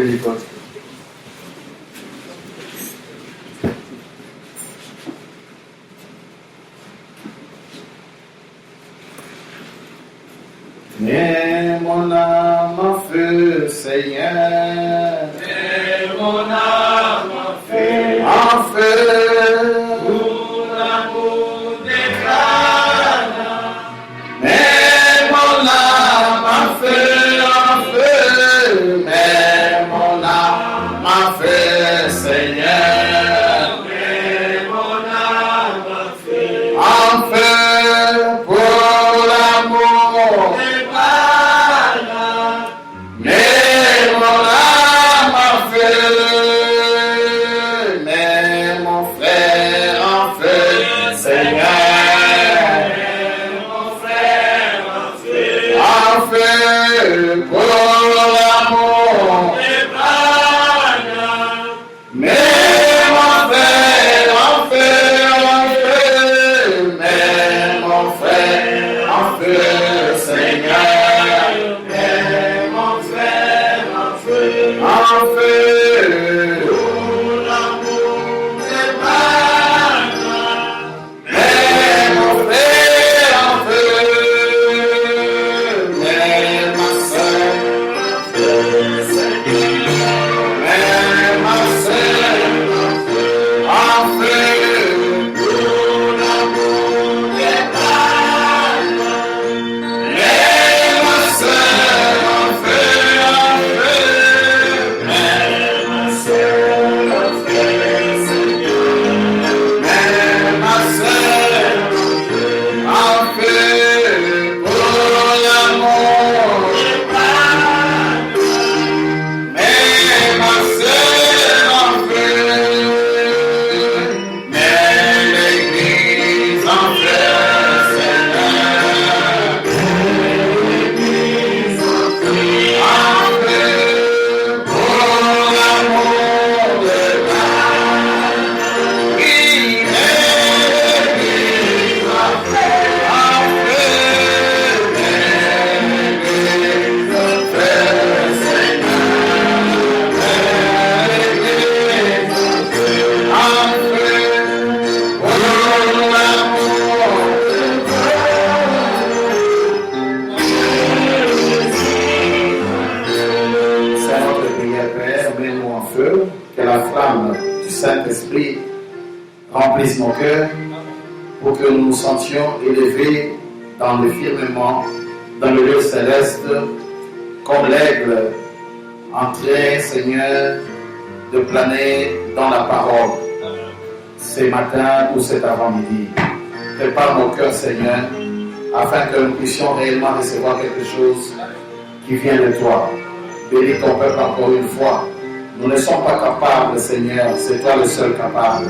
l'école. Mais mon âme en feu, Seigneur. Mais mon âme en feu. En feu. Pour l'amour des crânes. Mais mon âme en feu, mais mon âme en feu, Seigneur. Mais mon âme en feu. En feu pour l'amour. Des crânes. Mais mon âme en feu, mais mon frère en feu, Seigneur. Mon frère en feu. En feu pour l'amour. Des crânes. Mais mon frère en feu, mais mon frère en feu, Seigneur. Mais mon frère en feu. En feu, Pour l'amour des crânes. mais mon frère en feu, mais ma soeur, mais ma soeur en feu, Pour l'amour des crânes. mais ma soeur en feu, Mais ma sœur en feu, Seigneur. mais ma soeur en feu pour l'amour. Mais ma sœur en feu, mais l'église en feu, Seigneur. En feu pour l'amour de Dieu. Oui, mais l'église en feu, mais l'église en feu, Seigneur. C'est notre prière, Père, mets-nous en feu, que la flamme du Saint-Esprit remplisse nos cœurs pour que nous nous sentions élevés dans le firmament, dans le lieu céleste, comme l'aigle en train, Seigneur, de planer dans la parole. Ce matin ou cet avant-midi, prépare nos cœurs, Seigneur, afin que nous puissions réellement recevoir quelque chose qui vient de toi. Bénis ton peuple encore une fois. Nous ne sommes pas capables, Seigneur, c'est toi le seul capable.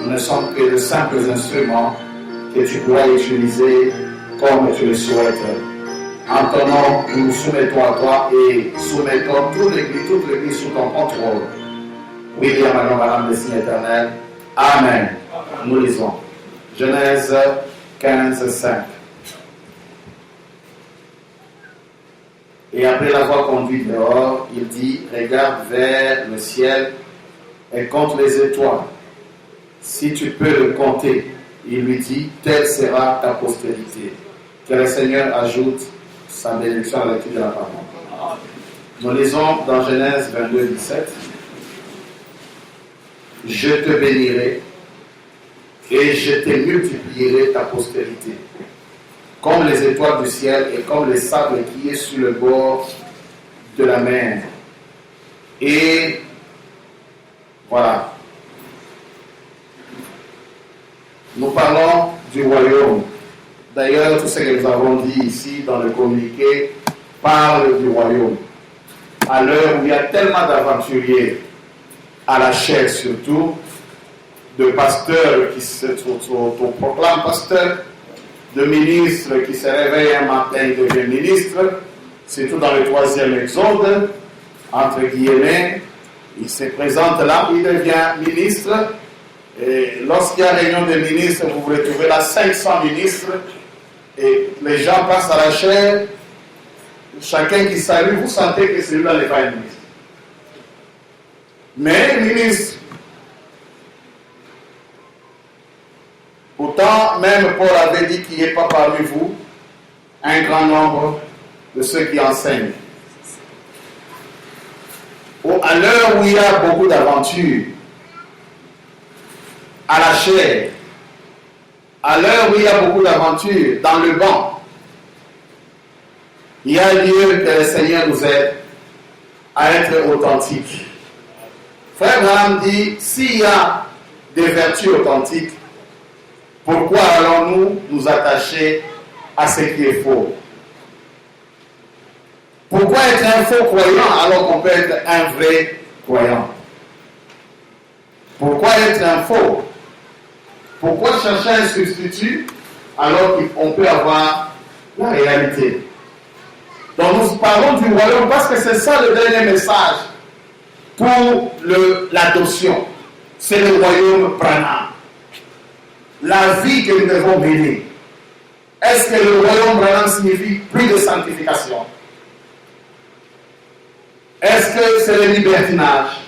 Nous ne sommes que de simples instruments que tu pourras utiliser comme tu le souhaites. En ton nom, nous nous soumettons à toi et soumettons toute l'église sous ton contrôle. William Adam Madame des signes éternels. Amen. Nous lisons. Genèse 15, 5. Et après l'avoir conduit dehors, il dit, regarde vers le ciel et compte les étoiles. Si tu peux le compter, il lui dit, telle sera ta postérité. Que le Seigneur ajoute sa bénédiction à la lecture de la parole. Nous lisons dans Genèse 22, 17. Je te bénirai et je te multiplierai ta postérité, comme les étoiles du ciel et comme les sables qui est sur le bord de la mer. Et voilà. Nous parlons du royaume. D'ailleurs, tout ce que nous avons dit ici dans le communiqué parle du royaume. À l'heure où il y a tellement d'aventuriers, à la chair surtout, de pasteurs qui se proclament pasteurs, de ministres qui se réveillent un matin et deviennent ministres, surtout dans le 3e Exode, entre guillemets, il se présente là, il devient ministre, et lorsqu'il y a réunion de ministres, vous vous retrouvez là 500 ministres, et les gens passent à la chair, chacun qui salue, vous sentez que celui-là n'est pas un ministre. Mais ministre, pourtant, même Paul avait dit qu'il n'y ait pas parmi vous un grand nombre de ceux qui enseignent. À l'heure où il y a beaucoup d'aventures, à la chair, à l'heure où il y a beaucoup d'aventures dans le banc, il y a lieu que le Seigneur nous aide à être authentiques. Frère Branham dit, s'il y a des vertus authentiques, pourquoi allons-nous nous attacher à ce qui est faux? Pourquoi être un faux croyant alors qu'on peut être un vrai croyant? Pourquoi être un faux? Pourquoi chercher un substitut alors qu'on peut avoir la réalité? Donc nous parlons du royaume parce que c'est ça le dernier message pour l'adoption. C'est le royaume Branham. La vie que nous devons mener. Est-ce que le royaume Branham signifie plus de sanctification? Est-ce que c'est le libertinage?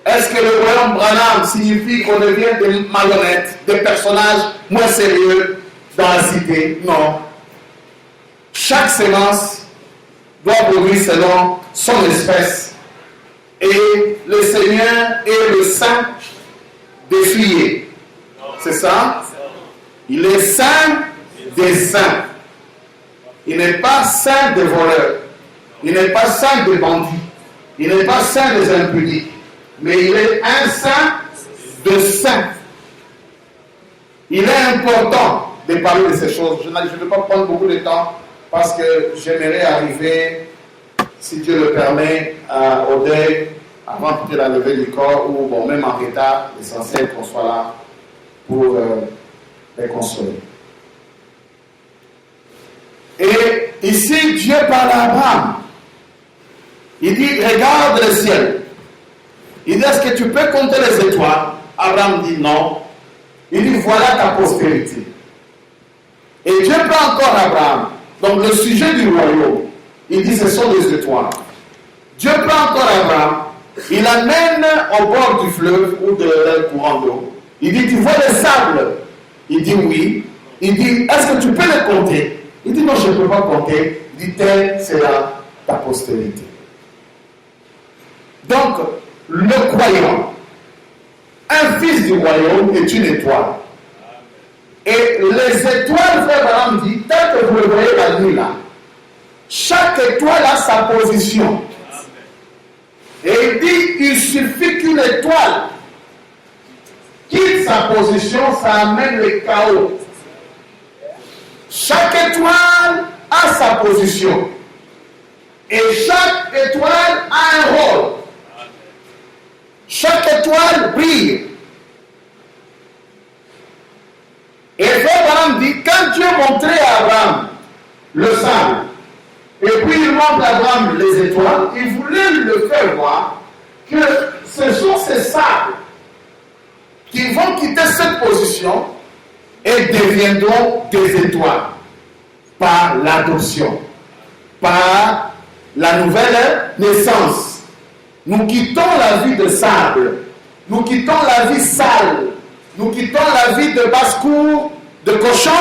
Est-ce que le royaume Branham signifie qu'on devient des malhonnêtes, des personnages moins sérieux dans la cité? Non. Chaque sémence doit produire selon son espèce. Et le Seigneur est le saint défié. C'est ça? Il est saint des saints. Il n'est pas saint des voleurs. Il n'est pas saint des bandits. Il n'est pas saint des impudiques. Mais il est un saint de saints. Il est important de parler de ces choses. Je ne vais pas prendre beaucoup de temps parce que j'aimerais arriver, si Dieu le permet, au deuil avant peut-être la levée du corps ou bon, même en retard, l'essentiel qu'on soit là pour les consoler. Et ici, Dieu parle à Abraham. Il dit, regarde le ciel. Il dit, est-ce que tu peux compter les étoiles? Abraham dit non. Il dit, voilà ta postérité. Et Dieu prend encore Abraham. Donc le sujet du royaume, il dit, ce sont les étoiles. Dieu prend encore Abraham. Il l'amène au bord du fleuve ou de leur courant d'eau. Il dit, tu vois les sables? Il dit oui. Il dit, est-ce que tu peux les compter? Il dit, non, je ne peux pas compter. Il dit, telle sera ta postérité. Donc, le croyant, un fils du royaume est une étoile. Et les étoiles, frère Branham dit, tel que vous le voyez la nuit là, chaque étoile a sa position. Et il dit, il suffit qu'une étoile quitte sa position, ça amène le chaos. Chaque étoile a sa position. Et chaque étoile a un rôle. Chaque étoile brille. Et Frère Branham dit, quand Dieu montrait à Abraham le sable, et puis il montre à Abraham les étoiles, il voulait le faire voir que ce sont ces sables qui vont quitter cette position et deviendront des étoiles par l'adoption, par la nouvelle naissance. Nous quittons la vie de sable, nous quittons la vie sale, nous quittons la vie de basse-cour, de cochon,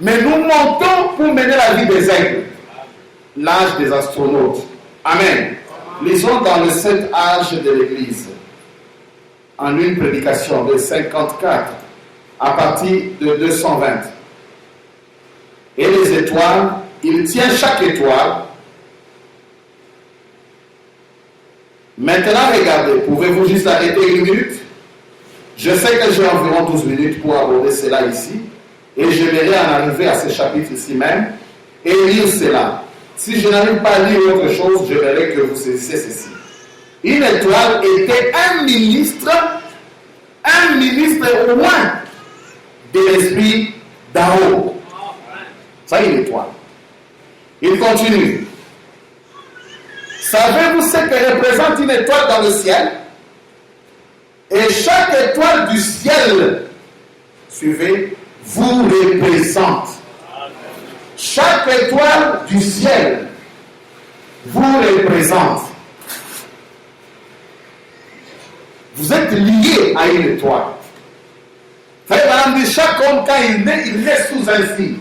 mais nous montons pour mener la vie des aigles, l'âge des astronautes. Amen. Lisons dans le 7 âge de l'Église, en une prédication de 54, à partir de 220. Et les étoiles, il tient chaque étoile. Maintenant, regardez, pouvez-vous juste arrêter une minute? Je sais que j'ai environ 12 minutes pour aborder cela ici, et j'aimerais en arriver à ce chapitre ici même, et lire cela. Si je n'arrive pas à lire autre chose, j'aimerais que vous saisissiez ceci. Une étoile était un ministre au moins de l'esprit d'en haut. Ça, une étoile. Il continue. Savez-vous ce que représente une étoile dans le ciel? Et chaque étoile du ciel, suivez, vous représente. Chaque étoile du ciel vous représente. Vous êtes liés à une étoile. Frère Branham dit, chaque homme, quand il naît sous un signe.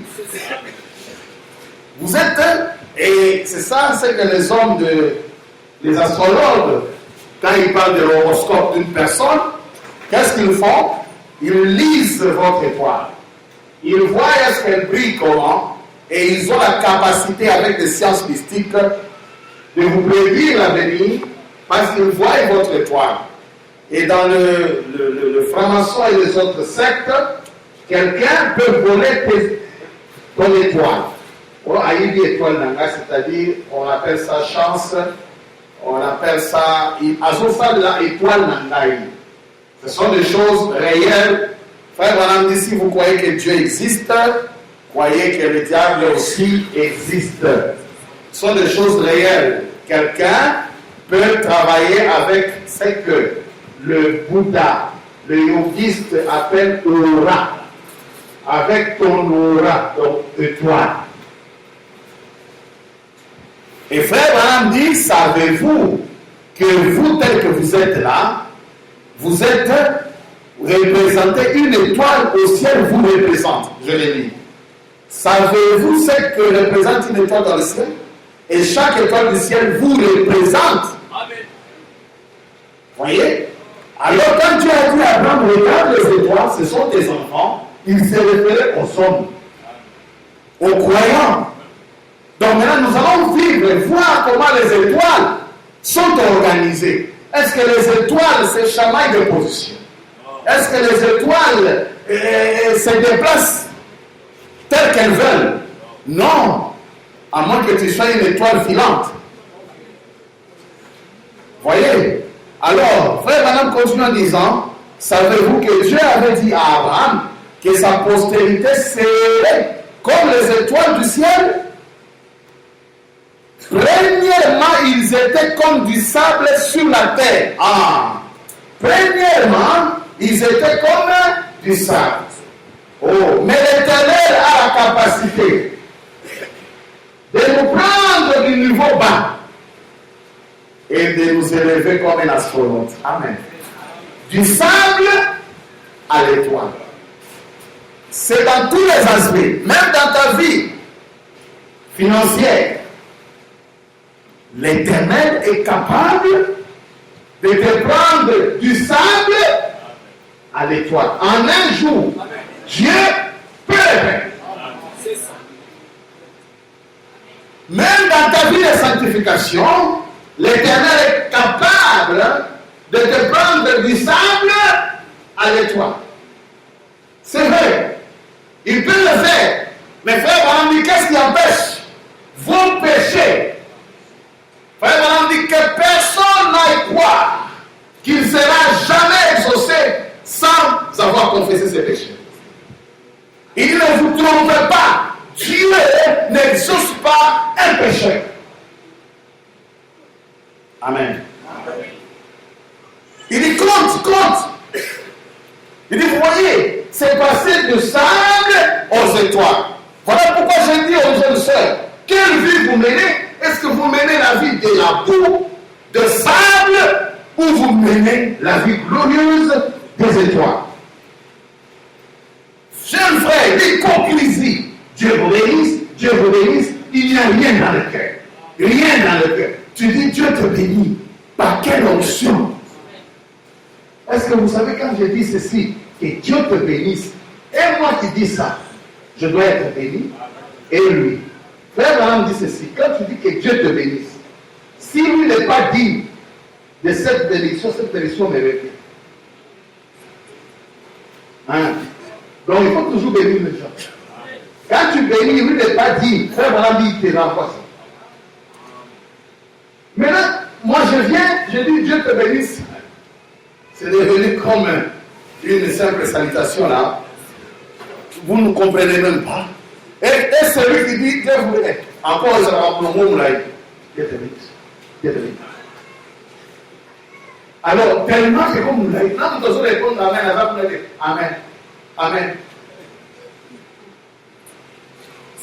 Vous êtes, et c'est ça, c'est que les hommes, les astrologues, quand ils parlent de l'horoscope d'une personne, qu'est-ce qu'ils font? Ils lisent votre étoile. Ils voient est-ce qu'elle brille comment, et ils ont la capacité, avec des sciences mystiques, de vous prédire l'avenir, parce qu'ils voient votre étoile. Et dans le franc-maçon et les autres sectes, quelqu'un peut voler ton étoile. C'est-à-dire, on appelle ça chance, on appelle ça étoile nangaï. Ce sont des choses réelles. Frère Branham dit, si vous croyez que Dieu existe, croyez que le diable aussi existe. Ce sont des choses réelles. Quelqu'un peut travailler avec ce que le Bouddha, le yogiste appelle aura. Avec ton aura, donc étoile. Et frère Branham dit, savez-vous que vous, tel que vous êtes là, vous êtes représenté, une étoile au ciel vous représente. Je l'ai dit. Savez-vous ce que représente une étoile dans le ciel? Et chaque étoile du ciel vous représente. Amen. Voyez? Alors quand Dieu a dit à Abraham, regarde les étoiles, ce sont tes enfants, il s'est référé aux hommes, aux croyants. Donc maintenant, nous allons vivre et voir comment les étoiles sont organisées. Est-ce que les étoiles se chamaillent de position? Est-ce que les étoiles se déplacent telles qu'elles veulent? Non, à moins que tu sois une étoile filante. Voyez? Alors, frère Branham continue en disant, savez-vous que Dieu avait dit à Abraham que sa postérité serait comme les étoiles du ciel? Premièrement, ils étaient comme du sable sur la terre. Premièrement, ils étaient comme du sable. Mais l'Éternel a la capacité de nous prendre du niveau bas et de nous élever comme un astronaute. Amen. Du sable à l'étoile. C'est dans tous les aspects, même dans ta vie financière. L'Éternel est capable de te prendre du sable à l'étoile. En un jour, Dieu peut le faire. Même dans ta vie de sanctification, l'Éternel est capable de te prendre du sable à l'étoile. C'est vrai. Il peut le faire. Mais frère Branham dit, qu'est-ce qui empêche vos péchés? Frère Branham dit que personne n'aille croire qu'il ne sera jamais exaucé sans avoir confessé ses péchés. Il dit, ne vous trompez pas. Dieu n'exauce pas un pécheur. Amen. Il dit, compte. Il dit, vous voyez, c'est passé de sable aux étoiles. Voilà pourquoi je dis aux jeunes sœurs, quelle vie vous menez? Est-ce que vous menez la vie de la boue, de sable, ou vous menez la vie glorieuse des étoiles? Jeune frère, l'hypocrisie, Dieu vous bénisse, il n'y a rien dans le cœur. Rien dans le cœur. Tu dis Dieu te bénit. Par quelle onction? Est-ce que vous savez quand je dis ceci, que Dieu te bénisse, et moi qui dis ça, je dois être béni, et lui. Frère Branham dit ceci, quand tu dis que Dieu te bénisse, si lui n'est pas digne de cette bénédiction me revient. Donc il faut toujours bénir les gens. Quand tu bénis, lui n'est pas digne, frère Branham dit, il te renvoie. Maintenant, moi je viens, je dis Dieu te bénisse. C'est devenu comme une simple salutation là. Vous ne comprenez même pas. Et celui qui dit Dieu vous bénisse. Encore, il sera pour le mot là. Dieu te bénisse. Dieu te bénisse. Alors, tellement que comme vous l'avez dit, nous devons répondre Amen. Amen.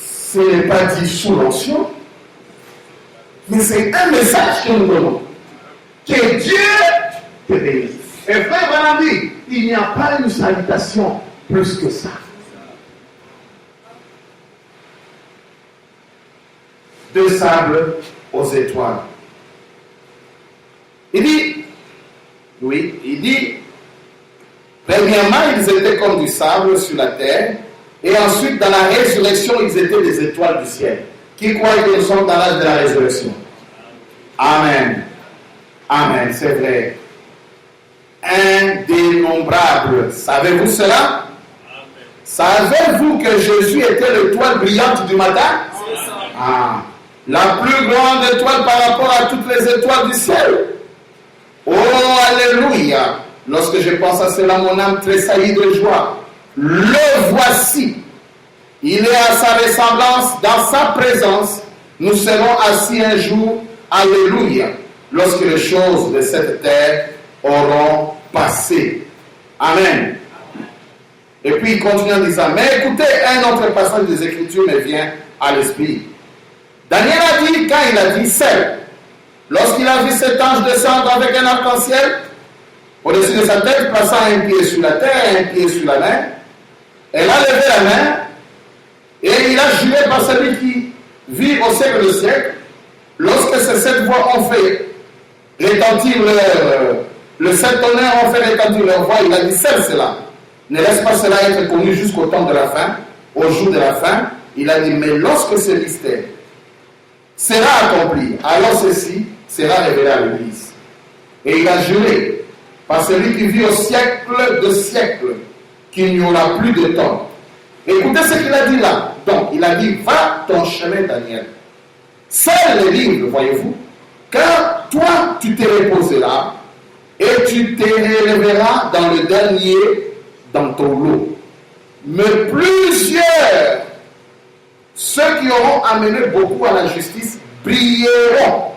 Ce n'est pas dit sous l'onction, mais c'est un message que nous donnons. Que Dieu te bénisse. Et Branham dit, il n'y a pas une salutation plus que ça. Deux sables aux étoiles. Il dit, premièrement, ils étaient comme du sable sur la terre, et ensuite, dans la résurrection, ils étaient des étoiles du ciel. Qui croit que nous sommes dans l'âge de la résurrection? Amen. Amen, c'est vrai. Indénombrable. Savez-vous cela? Savez-vous que Jésus était l'étoile brillante du matin? Ah, la plus grande étoile par rapport à toutes les étoiles du ciel. Oh, alléluia. Lorsque je pense à cela, mon âme tressaillit de joie. Le voici. Il est à sa ressemblance, dans sa présence. Nous serons assis un jour. Alléluia. Lorsque les choses de cette terre auront passé. Amen. Et puis il continue en disant, mais écoutez, un autre passage des Écritures me vient à l'esprit. Daniel a dit, quand il a dit seul, lorsqu'il a vu cet ange descendre avec un arc-en-ciel, au-dessus de sa tête, plaçant un pied sur la terre, un pied sur la main, elle a levé la main, et il a juré par celui qui vit au siècle de siècle, lorsque ces sept voix ont fait retentir le sept tonnerres ont fait retentir leur voix, il a dit, seul cela. Ne laisse pas cela être connu jusqu'au temps de la fin, au jour de la fin. Il a dit, mais lorsque ce mystère sera accompli, alors ceci sera révélé à l'Église. Et il a juré, par celui qui vit au siècle de siècles, qu'il n'y aura plus de temps. Écoutez ce qu'il a dit là. Donc, il a dit, va ton chemin, Daniel. Seul les livres, voyez-vous, car toi, tu t'es reposé là, et tu te relèveras dans le dernier, dans ton lot. Mais plusieurs, ceux qui auront amené beaucoup à la justice, brilleront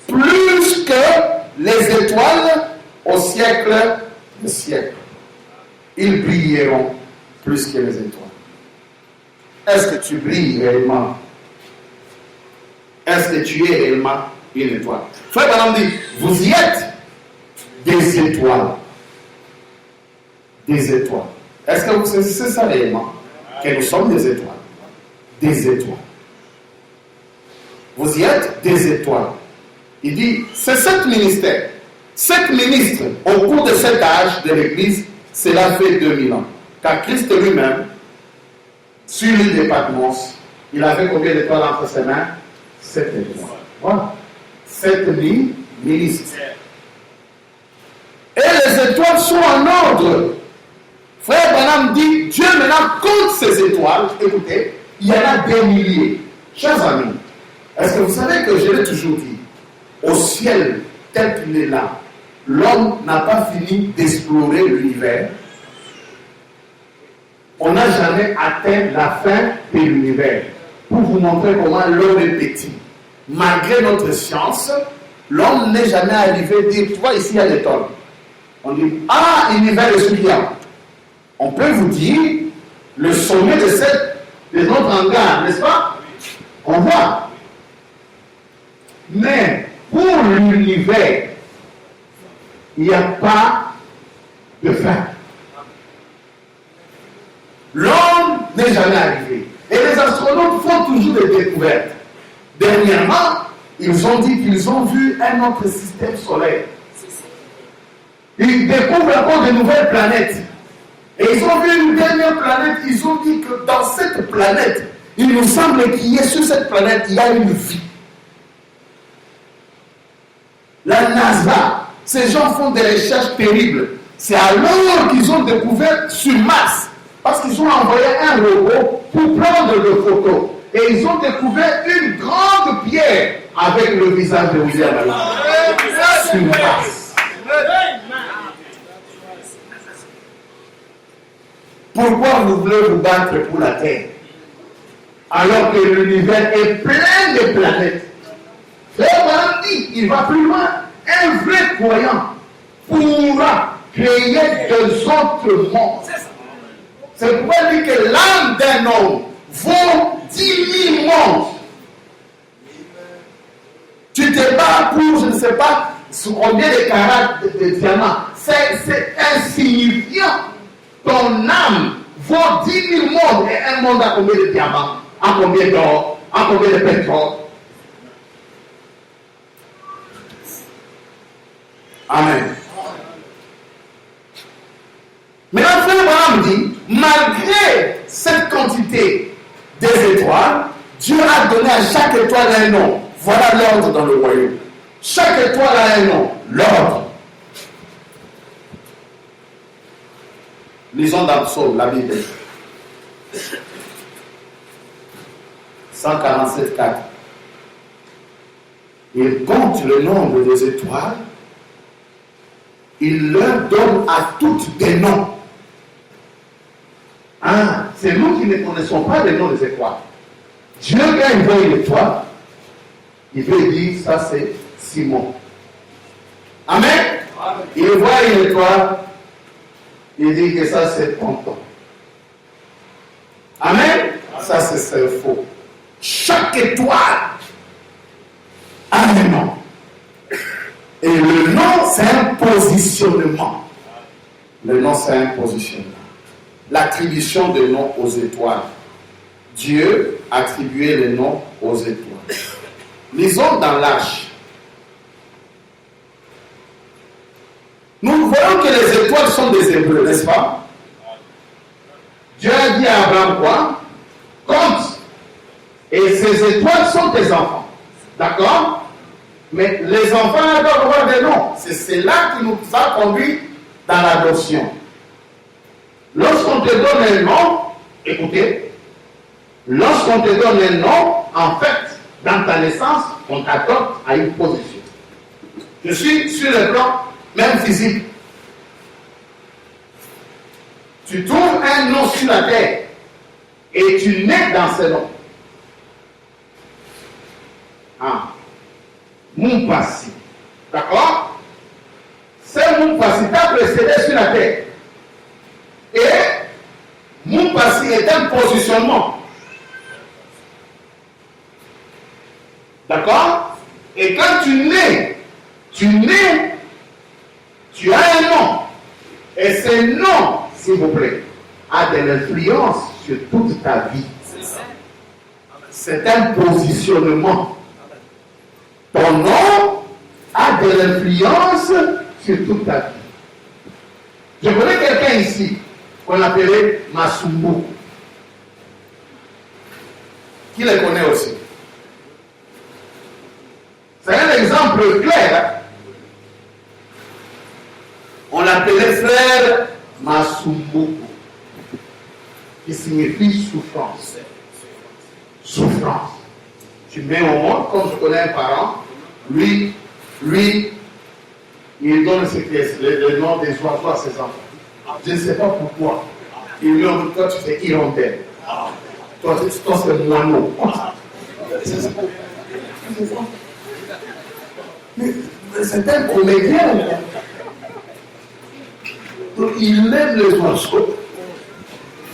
plus que les étoiles au siècle des siècles. Ils brilleront plus que les étoiles. Est-ce que tu brilles réellement? Est-ce que tu es réellement une étoile? Frère Branham dit, vous y êtes des étoiles. Des étoiles. Est-ce que vous saisissez ça réellement? Que nous sommes des étoiles. Des étoiles. Vous y êtes des étoiles. Il dit, c'est sept ministères. Sept ministres, au cours de cet âge de l'Église, cela fait 2000 ans. Car Christ lui-même, sur l'île de Patmos, il avait combien d'étoiles entre ses mains? 7 étoiles. Voilà. 7000 ministres. Et les étoiles sont en ordre. Frère Branham dit, Dieu maintenant compte ces étoiles. Écoutez, il y en a des milliers. Chers amis, est-ce que vous savez que je l'ai toujours dit, au ciel tel qu'il est là, l'homme n'a pas fini d'explorer l'univers. On n'a jamais atteint la fin de l'univers. Pour vous montrer comment l'homme est petit. Malgré notre science, l'homme n'est jamais arrivé à dire, tu vois, ici il y a des tonnes. On dit, ah, l'univers est celui-là. On peut vous dire, le sommet de notre hangar, n'est-ce pas? On voit. Mais pour l'univers, il n'y a pas de fin. L'homme n'est jamais arrivé. Et les astronautes font toujours des découvertes. Dernièrement, ils ont dit qu'ils ont vu un autre système solaire. Ils découvrent encore de nouvelles planètes. Et ils ont vu une dernière planète. Ils ont dit que dans cette planète, il nous semble qu'il y ait sur cette planète, il y a une vie. La NASA, ces gens font des recherches terribles. C'est alors qu'ils ont découvert sur Mars, parce qu'ils ont envoyé un robot pour prendre des photos. Et ils ont découvert une grande pierre avec le visage de William Allen sur Mars. Pourquoi vous voulez vous battre pour la Terre alors que l'univers est plein de planètes? Frère dit, il va plus loin. Un vrai croyant pourra créer des autres mondes. C'est pourquoi il dit que l'âme d'un homme vaut 10 000 mondes. Tu te bats pour, je ne sais pas, combien de carats de diamants. c'est insignifiant. Ton âme vaut 10 000 mondes et un monde à combien de diamants, à combien d'or, à combien de pétrole. Amen. Mais la frère Abraham dit, malgré cette quantité des étoiles, Dieu a donné à chaque étoile un nom. Voilà l'ordre dans le royaume. Chaque étoile a un nom. L'ordre. Lisons dans le psaume, la Bible. 147,4. Il compte le nombre des étoiles. Il leur donne à toutes des noms. Ah, c'est nous qui ne connaissons pas les noms des étoiles. Dieu, quand il voit une étoile, il veut dire ça c'est Simon. Amen. Il voit une étoile, il dit que ça c'est Tonton. Amen. Ça c'est faux. Chaque étoile a un nom. Et le nom c'est un positionnement. Le nom c'est un positionnement. L'attribution de noms aux étoiles. Dieu attribuait les noms aux étoiles. Lisons dans l'Arche. Nous voyons que les étoiles sont des Hébreux, n'est-ce pas? Dieu a dit à Abraham quoi? Compte. Et ces étoiles sont tes enfants. D'accord? Mais les enfants doivent avoir des noms. C'est cela qui nous a conduit dans l'adoption. Lorsqu'on te donne un nom, écoutez, lorsqu'on te donne un nom, en fait, dans ta naissance, on t'adopte à une position. Je suis sur le plan, même physique. Tu trouves un nom sur la terre et tu nais dans ce nom. Ah. Moupassi. D'accord? C'est Moupassi t'a précédé sur la terre. Et Moupassi est un positionnement. D'accord? Et quand tu nais, tu as un nom. Et ce nom, s'il vous plaît, a de l'influence sur toute ta vie. C'est un positionnement. Ton nom a de l'influence sur toute ta vie. Je connais quelqu'un ici qu'on appelait Masumbu. Qui le connaît aussi? C'est un exemple clair. On l'appelait frère Masumbu, qui signifie souffrance. Souffrance. Tu mets au monde, comme je connais un parent, lui, il donne le nom des oiseaux à ses enfants. Je ne sais pas pourquoi. Il lui dit, toi tu fais hirondelle. Toi c'est moineau. Mais c'est un comédien. Donc, il aime les oiseaux.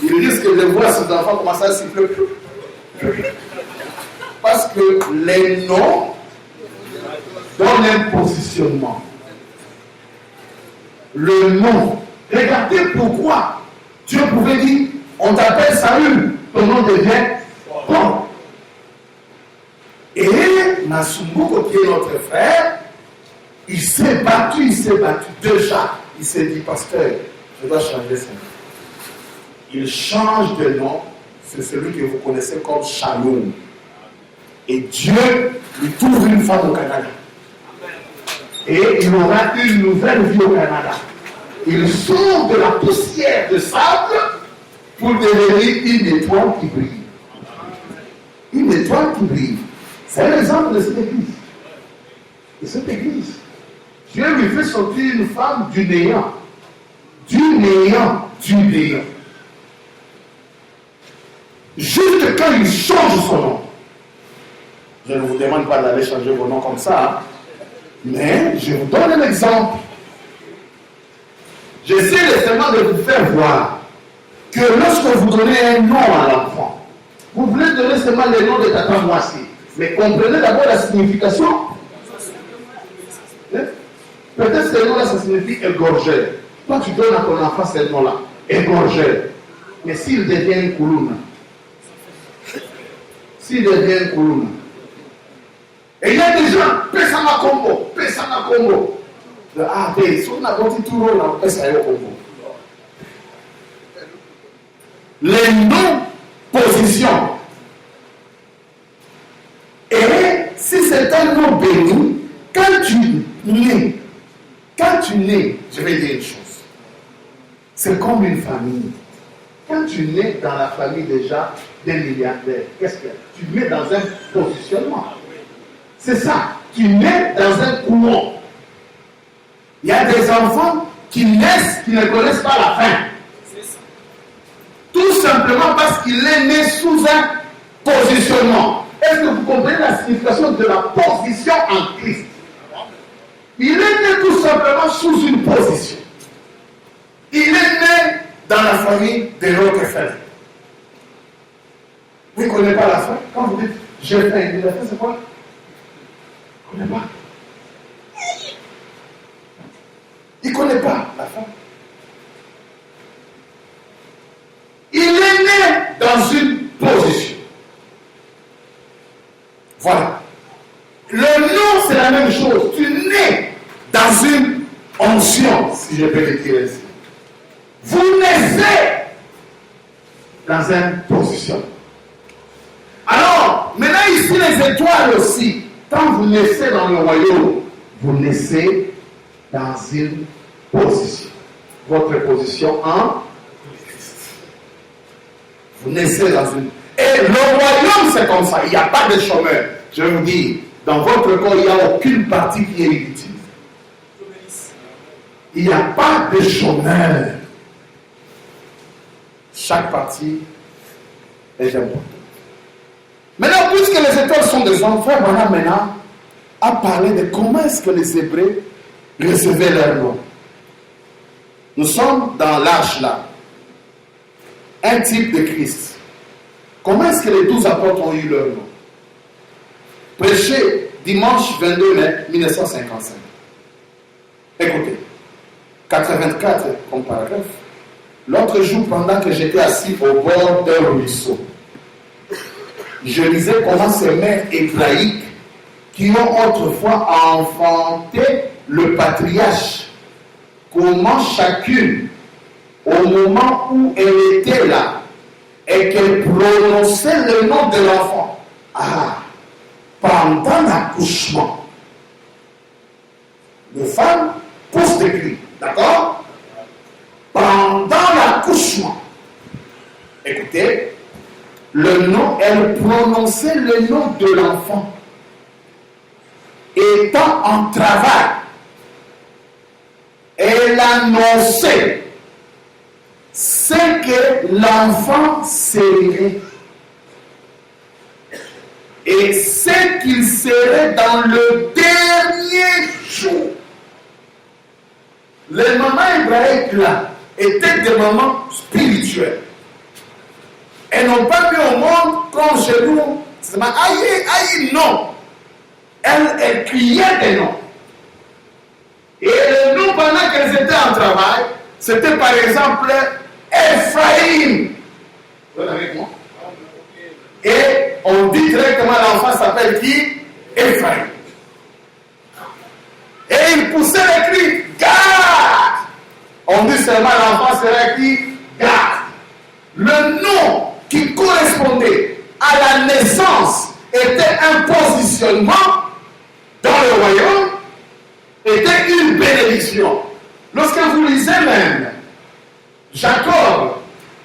Il risque de voir ses enfants commencer à siffler. Parce que les noms donnent un positionnement. Le nom. Regardez pourquoi Dieu pouvait dire, on t'appelle Saül, ton nom devient bon. Et Masumbuko, qui est notre frère, il s'est battu déjà. Il s'est dit, pasteur, je dois changer son nom. Il change de nom, c'est celui que vous connaissez comme Shalom. Et Dieu lui trouve une femme au Canada. Et il aura une nouvelle vie au Canada. Il sort de la poussière de sable pour devenir une étoile qui brille. Une étoile qui brille. C'est l'exemple de cette église. De cette église. Dieu lui fait sortir une femme du néant. Du néant. Du néant. Juste quand il change son nom. Je ne vous demande pas d'aller changer vos noms comme ça. Mais je vous donne un exemple. J'essaie seulement de vous faire voir que lorsque vous donnez un nom à l'enfant, vous voulez donner seulement le nom de Tata Moissi. Mais comprenez d'abord la signification. Peut-être ce nom-là, ça signifie égorgeur. Toi, tu donnes à ton enfant ce nom-là, égorgeur. Mais s'il devient une couloune, et il y a des gens, Pesama Combo. Ah, mais si on a compté tout le monde, Pesama Combo. Les non-positions. Et si c'est un nom béni, quand tu nais, je vais dire une chose. C'est comme une famille. Quand tu nais dans la famille déjà d'un milliardaire, qu'est-ce que tu nais dans un positionnement? C'est ça. Tu nais dans un courant. Il y a des enfants qui naissent, qui ne connaissent pas la fin. Tout simplement parce qu'il est né sous un positionnement. Est-ce que vous comprenez la signification de la position en Christ? Il est né tout simplement sous une position. Il est né dans la famille de Rockefeller. Vous ne connaissez pas la fin? Quand vous dites j'ai faim, la fin c'est quoi? Il ne connaît pas. Il ne connaît pas la fin. Il est né dans une position. Voilà. Le nom, c'est la même chose. Tu nais dans une onction, si je peux le dire ainsi. Vous naissez dans une position. Alors, maintenant ici, les étoiles aussi. Quand vous naissez dans le royaume, vous naissez dans une position. Votre position en Christ. Vous naissez dans une... Et le royaume, c'est comme ça. Il n'y a pas de chômeur. Je vous dis, dans votre corps, il n'y a aucune partie qui est inutile. Il n'y a pas de chômeur. Chaque partie est importante. Maintenant, puisque les étoiles sont des enfants, voilà maintenant à parler de comment est-ce que les Hébreux recevaient leur nom. Nous sommes dans l'arche là. Un type de Christ. Comment est-ce que les 12 apôtres ont eu leur nom? Prêché dimanche 22 mai 1955. Écoutez, 84 comme paragraphe. L'autre jour, pendant que j'étais assis au bord d'un ruisseau, je lisais comment ces mères hébraïques qui ont autrefois enfanté le patriarche, comment chacune, au moment où elle était là, et qu'elle prononçait le nom de l'enfant, pendant l'accouchement, les femmes poussent des cris, d'accord? Pendant l'accouchement, écoutez, le nom, elle prononçait le nom de l'enfant. Étant en travail, elle annonçait ce que l'enfant serait et ce qu'il serait dans le dernier jour. Les mamans hébraïques là étaient des mamans spirituelles. Elles n'ont pas mis au monde comme chez nous. C'est aïe, non. Elles criaient des noms. Et le nom pendant qu'elles étaient en travail, c'était par exemple Ephraïm. Vous êtes avec moi? Et on dit directement l'enfant s'appelle qui? Ephraïm. Et il poussait les cris, Gad! On dit seulement l'enfant serait qui? Gad. Le nom qui correspondait à la naissance était un positionnement dans le royaume, était une bénédiction. Lorsque vous lisez même Jacob,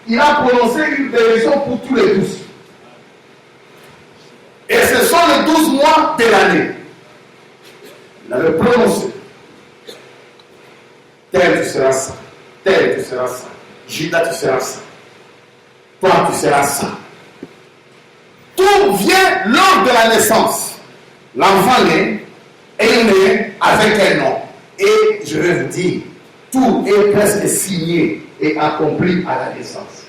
il a prononcé une bénédiction pour tous les 12. Et ce sont les 12 mois de l'année. Il avait prononcé. Tel tu seras saint, tel tu seras saint, Judas tu seras saint, toi tu seras saint. Tout vient lors de la naissance. L'enfant naît et il naît avec un nom. Et je vais vous dire, tout est presque signé et accompli à la naissance.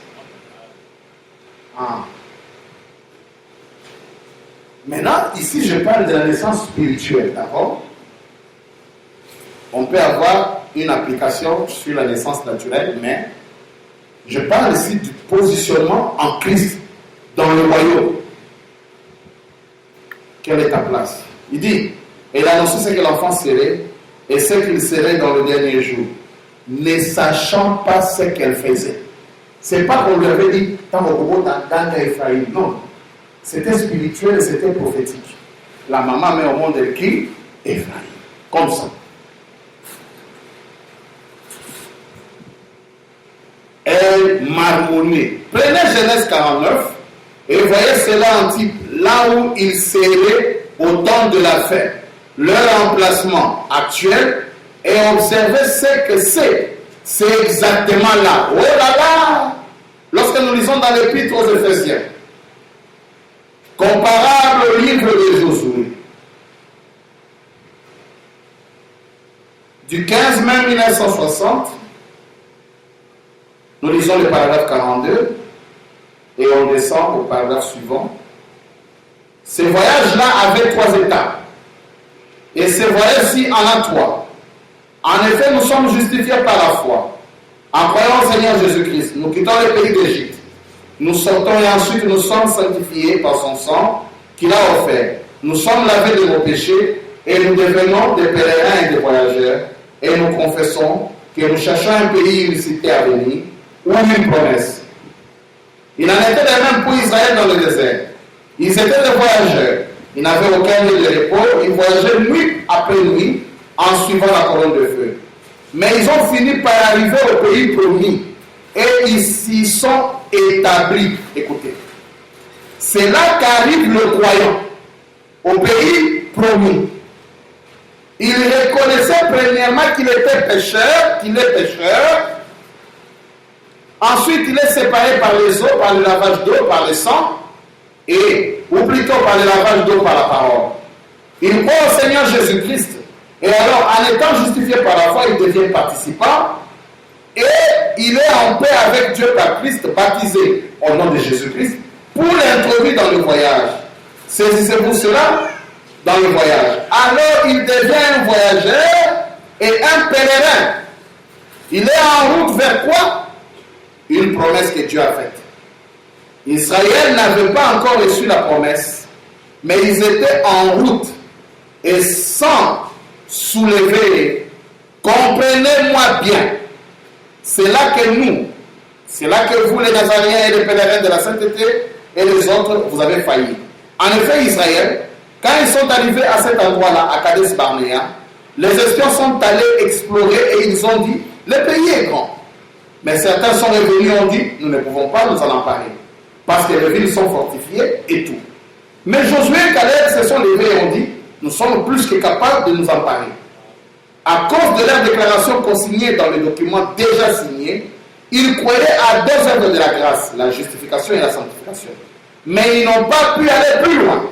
Maintenant, ici je parle de la naissance spirituelle, d'accord? on peut avoir une application sur la naissance naturelle, mais je parle ici du positionnement en Christ dans le royaume. Quelle est ta place? Il dit, et il a annoncé ce que l'enfant serait et ce qu'il serait dans le dernier jour, ne sachant pas ce qu'elle faisait. C'est pas qu'on lui avait dit, non. C'était spirituel et c'était prophétique. La maman met au monde elle qui? Ephraïm. Comme ça. Elle marmonnait. Prenez Genèse 49 et voyez cela en type, là où il serait au temps de la fête, leur emplacement actuel, et observez ce que c'est. C'est exactement là. Oh là là! Lorsque nous lisons dans l'Épître aux Éphésiens, comparable au livre de Josué, du 15 mai 1960, nous lisons le paragraphe 42 et on descend au paragraphe suivant. Ces voyages-là avaient 3 étapes. Et ces voyages-ci en a 3. En effet, nous sommes justifiés par la foi. En croyant au Seigneur Jésus-Christ, nous quittons le pays d'Égypte. Nous sortons et ensuite nous sommes sanctifiés par son sang qu'il a offert. Nous sommes lavés de nos péchés et nous devenons des pèlerins et des voyageurs. Et nous confessons que nous cherchons un pays, une cité à venir, ou une promesse. Il en était de même pour Israël dans le désert. Ils étaient des voyageurs. Ils n'avaient aucun lieu de repos. Ils voyageaient nuit après nuit en suivant la colonne de feu. Mais ils ont fini par arriver au pays promis. Et ils s'y sont établis. Écoutez. C'est là qu'arrive le croyant. Au pays promis. Il reconnaissait premièrement qu'il était pécheur, qu'il est pécheur. Ensuite, il est séparé par les eaux, par le lavage d'eau, par le sang, ou plutôt par le lavage d'eau, par la parole. Il croit au Seigneur Jésus-Christ. Et alors, en étant justifié par la foi, il devient participant. Et il est en paix avec Dieu par Christ, baptisé au nom de Jésus-Christ, pour l'introduire dans le voyage. Saisissez-vous cela? Dans le voyage. Alors, il devient un voyageur et un pèlerin. Il est en route vers quoi? Une promesse que Dieu a faite. Israël n'avait pas encore reçu la promesse, mais ils étaient en route et sans soulever. Comprenez-moi bien. C'est là que nous, c'est là que vous les Nazaréens et les pèlerins de la sainteté et les autres, vous avez failli. En effet, Israël, quand ils sont arrivés à cet endroit-là, à Kadesh Barnéa, les espions sont allés explorer et ils ont dit, le pays est grand. Mais certains sont revenus et ont dit, nous ne pouvons pas nous en emparer. Parce que les villes sont fortifiées et tout. Mais Josué et Caleb se sont levés et ont dit, nous sommes plus que capables de nous emparer. À cause de leur déclaration consignée dans le document déjà signé, ils croyaient à 2 œuvres de la grâce, la justification et la sanctification. Mais ils n'ont pas pu aller plus loin.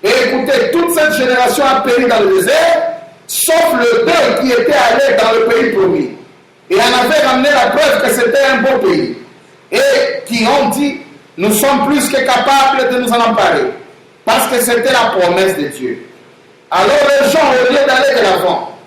Et écoutez, toute cette génération a péri dans le désert, sauf le 2 qui était allé dans le pays promis. Et en avait ramené la preuve que c'était un beau pays. Et qui ont dit, nous sommes plus que capables de nous en emparer. Parce que c'était la promesse de Dieu. Alors les gens, au lieu d'aller de l'avant,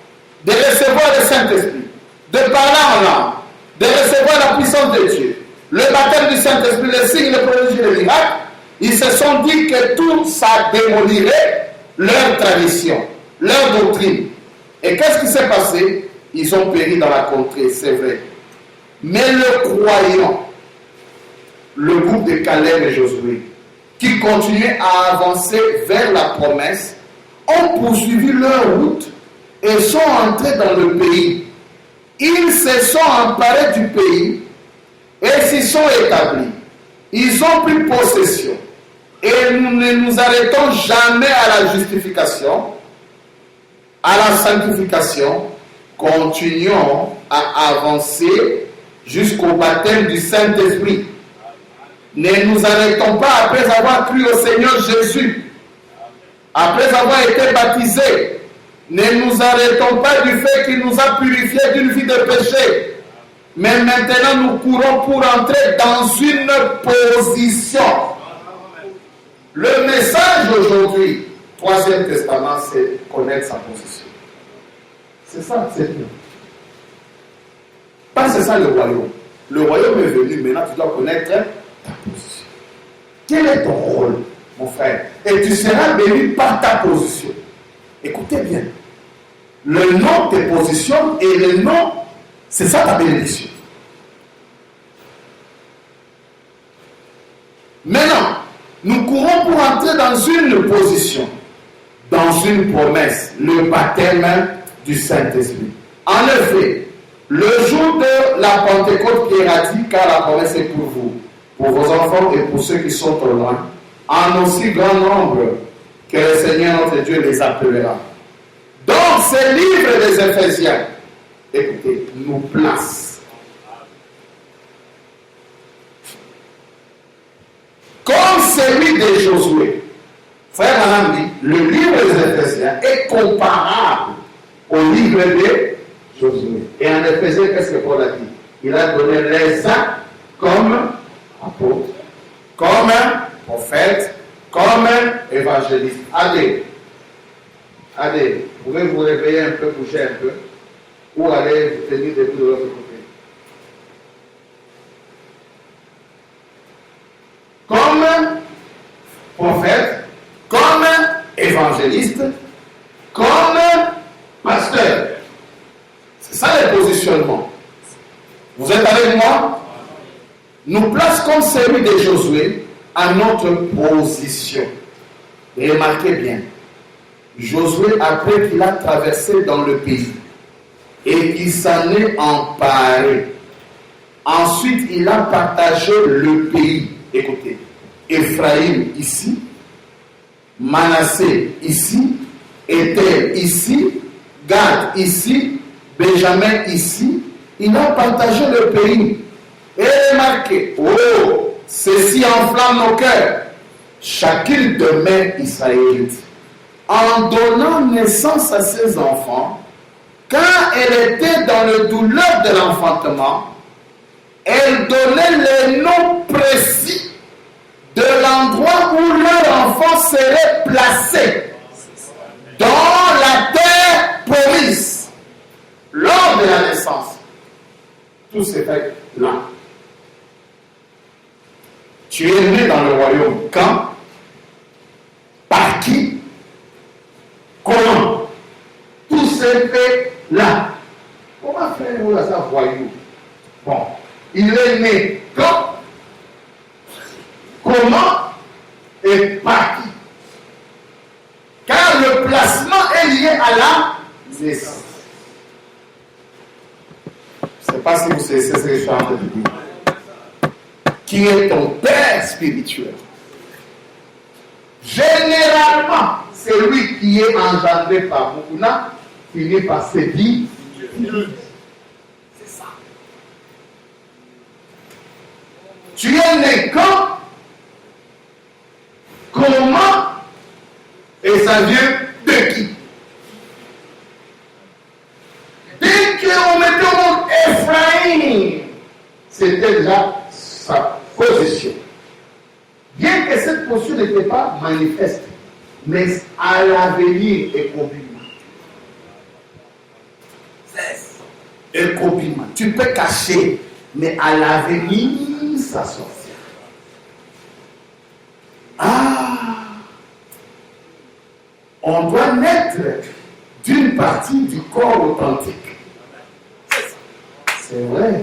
de recevoir le Saint-Esprit, de parler en langue, de recevoir la puissance de Dieu, le baptême du Saint-Esprit, les signes, les prodiges et les miracles, ils se sont dit que tout ça démolirait leur tradition, leur doctrine. Et qu'est-ce qui s'est passé? Ils ont péri dans la contrée, c'est vrai. Mais le croyant, le groupe de Caleb et Josué, qui continuaient à avancer vers la promesse, ont poursuivi leur route et sont entrés dans le pays. Ils se sont emparés du pays et s'y sont établis. Ils ont pris possession. Et nous ne nous arrêtons jamais à la justification, à la sanctification. Continuons à avancer jusqu'au baptême du Saint-Esprit. Ne nous arrêtons pas après avoir cru au Seigneur Jésus, après avoir été baptisés. Ne nous arrêtons pas du fait qu'il nous a purifiés d'une vie de péché. Mais maintenant nous courons pour entrer dans une position. Le message aujourd'hui, 3e Testament, c'est connaître sa position. C'est ça, c'est Dieu. Pas c'est ça le royaume. Le royaume est venu, maintenant tu dois connaître ta position. Quel est ton rôle, mon frère? Et tu seras béni par ta position. Écoutez bien. Le nom te positionne et le nom, c'est ça ta bénédiction. Maintenant, nous courons pour entrer dans une position, dans une promesse, le baptême du Saint-Esprit. En effet, le jour de la Pentecôte viendra dit, car la promesse est pour vous, pour vos enfants et pour ceux qui sont au loin, en aussi grand nombre que le Seigneur notre Dieu les appellera. Donc, ce livre des Éphésiens, écoutez, nous place comme celui de Josué. Frère Alain dit, le livre des Éphésiens est comparable au livre de Josué. Et en Éphésiens, qu'est-ce que Paul a dit? Il a donné les uns comme apôtres, comme prophètes, comme évangélistes. Allez, vous pouvez vous réveiller un peu, bouger un peu, ou aller vous tenir debout de l'autre côté. Comme prophète, comme évangéliste, comme pasteur. C'est ça le positionnement. Vous êtes avec moi? Nous place comme celui de Josué à notre position. Et remarquez bien, Josué, après qu'il a traversé dans le pays et qu'il s'en est emparé, ensuite il a partagé le pays. Écoutez, Ephraïm ici, Manassé ici, Étel ici, Gad ici, Benjamin ici. Il a partagé le pays. Et remarquez, oh, ceci enflamme nos cœurs. Chacune de mères israélites, en donnant naissance à ses enfants, quand elle était dans le douleur de l'enfantement, elle donnait les noms précis de l'endroit où leur enfant serait placé dans la terre promise lors de la naissance. Tout s'est fait là. Tu es né dans le royaume quand? Par qui? Comment? Tout s'est fait là. Comment faire là ça voyou? Bon, il est né quand? Comment? Et par qui? Car le placement est lié à la naissance. Je ne sais pas si vous savez ce que je suis en train de dire. Qui est ton père spirituel? Généralement, c'est lui qui est engendré par Moukouna, finit par se dire. C'est ça. Tu es né quand? Comment? Et ça vient de qui? Dès qu'on mettait au monde Ephraïm, c'était déjà sa position. Bien que cette position n'était pas manifeste, mais à l'avenir et complètement. Et complètement. Tu peux cacher, mais à l'avenir, ça sortira. On doit naître d'une partie du corps authentique. C'est vrai.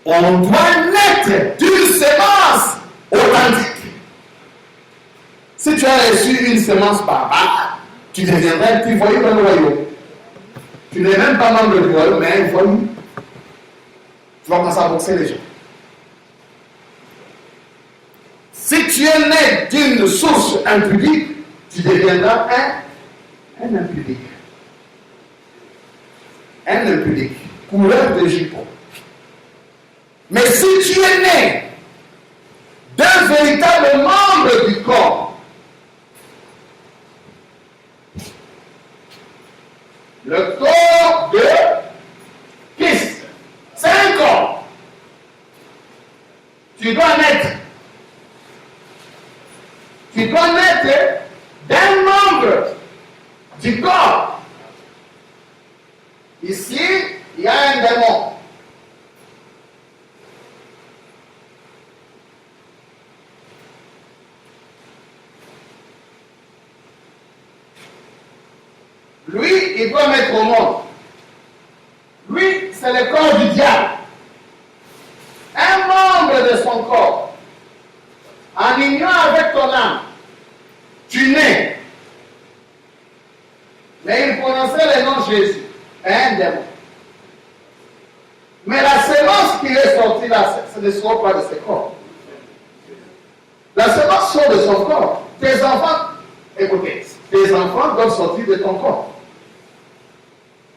On doit naître d'une semence authentique. Si tu as reçu une semence barbare, tu deviendras un petit voyou dans le royaume. Tu n'es même pas membre du royaume, mais un voyou. Tu vas commencer à boxer les gens. Si tu es né d'une source impudique, tu deviendras un impudique. Un impudique. Couleur de jupon. Mais si tu es né d'un véritable membre du corps, le corps de Christ, c'est un corps. Tu dois naître. Tu dois naître d'un membre du corps. Ici, il y a un démon. Lui, il doit mettre au monde. Lui, c'est le corps du diable. Un membre de son corps, en union avec ton âme, tu nais. Mais il prononçait le nom de Jésus. Un démon. Mais la sémence qui est sortie là, ce ne sort pas de ce corps. La sémence sort de son corps. Tes enfants, écoutez, tes enfants doivent sortir de ton corps.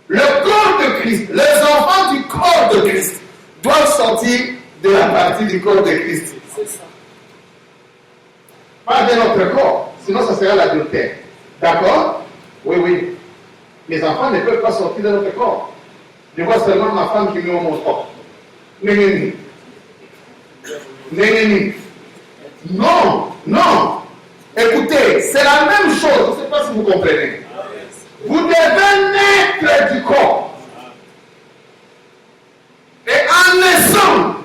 Le corps de Christ, les enfants du corps de Christ doivent sortir de la partie du corps de Christ. C'est ça. Pas de notre corps, sinon ça sera l'adultère. D'accord? Oui, oui. Les enfants ne peuvent pas sortir de notre corps. Je vois seulement ma femme qui met au mon corps. Nénéni. Nénéni. Non, non. Écoutez, c'est la même chose. Je ne sais pas si vous comprenez. Vous devez naître du corps. Et en naissant,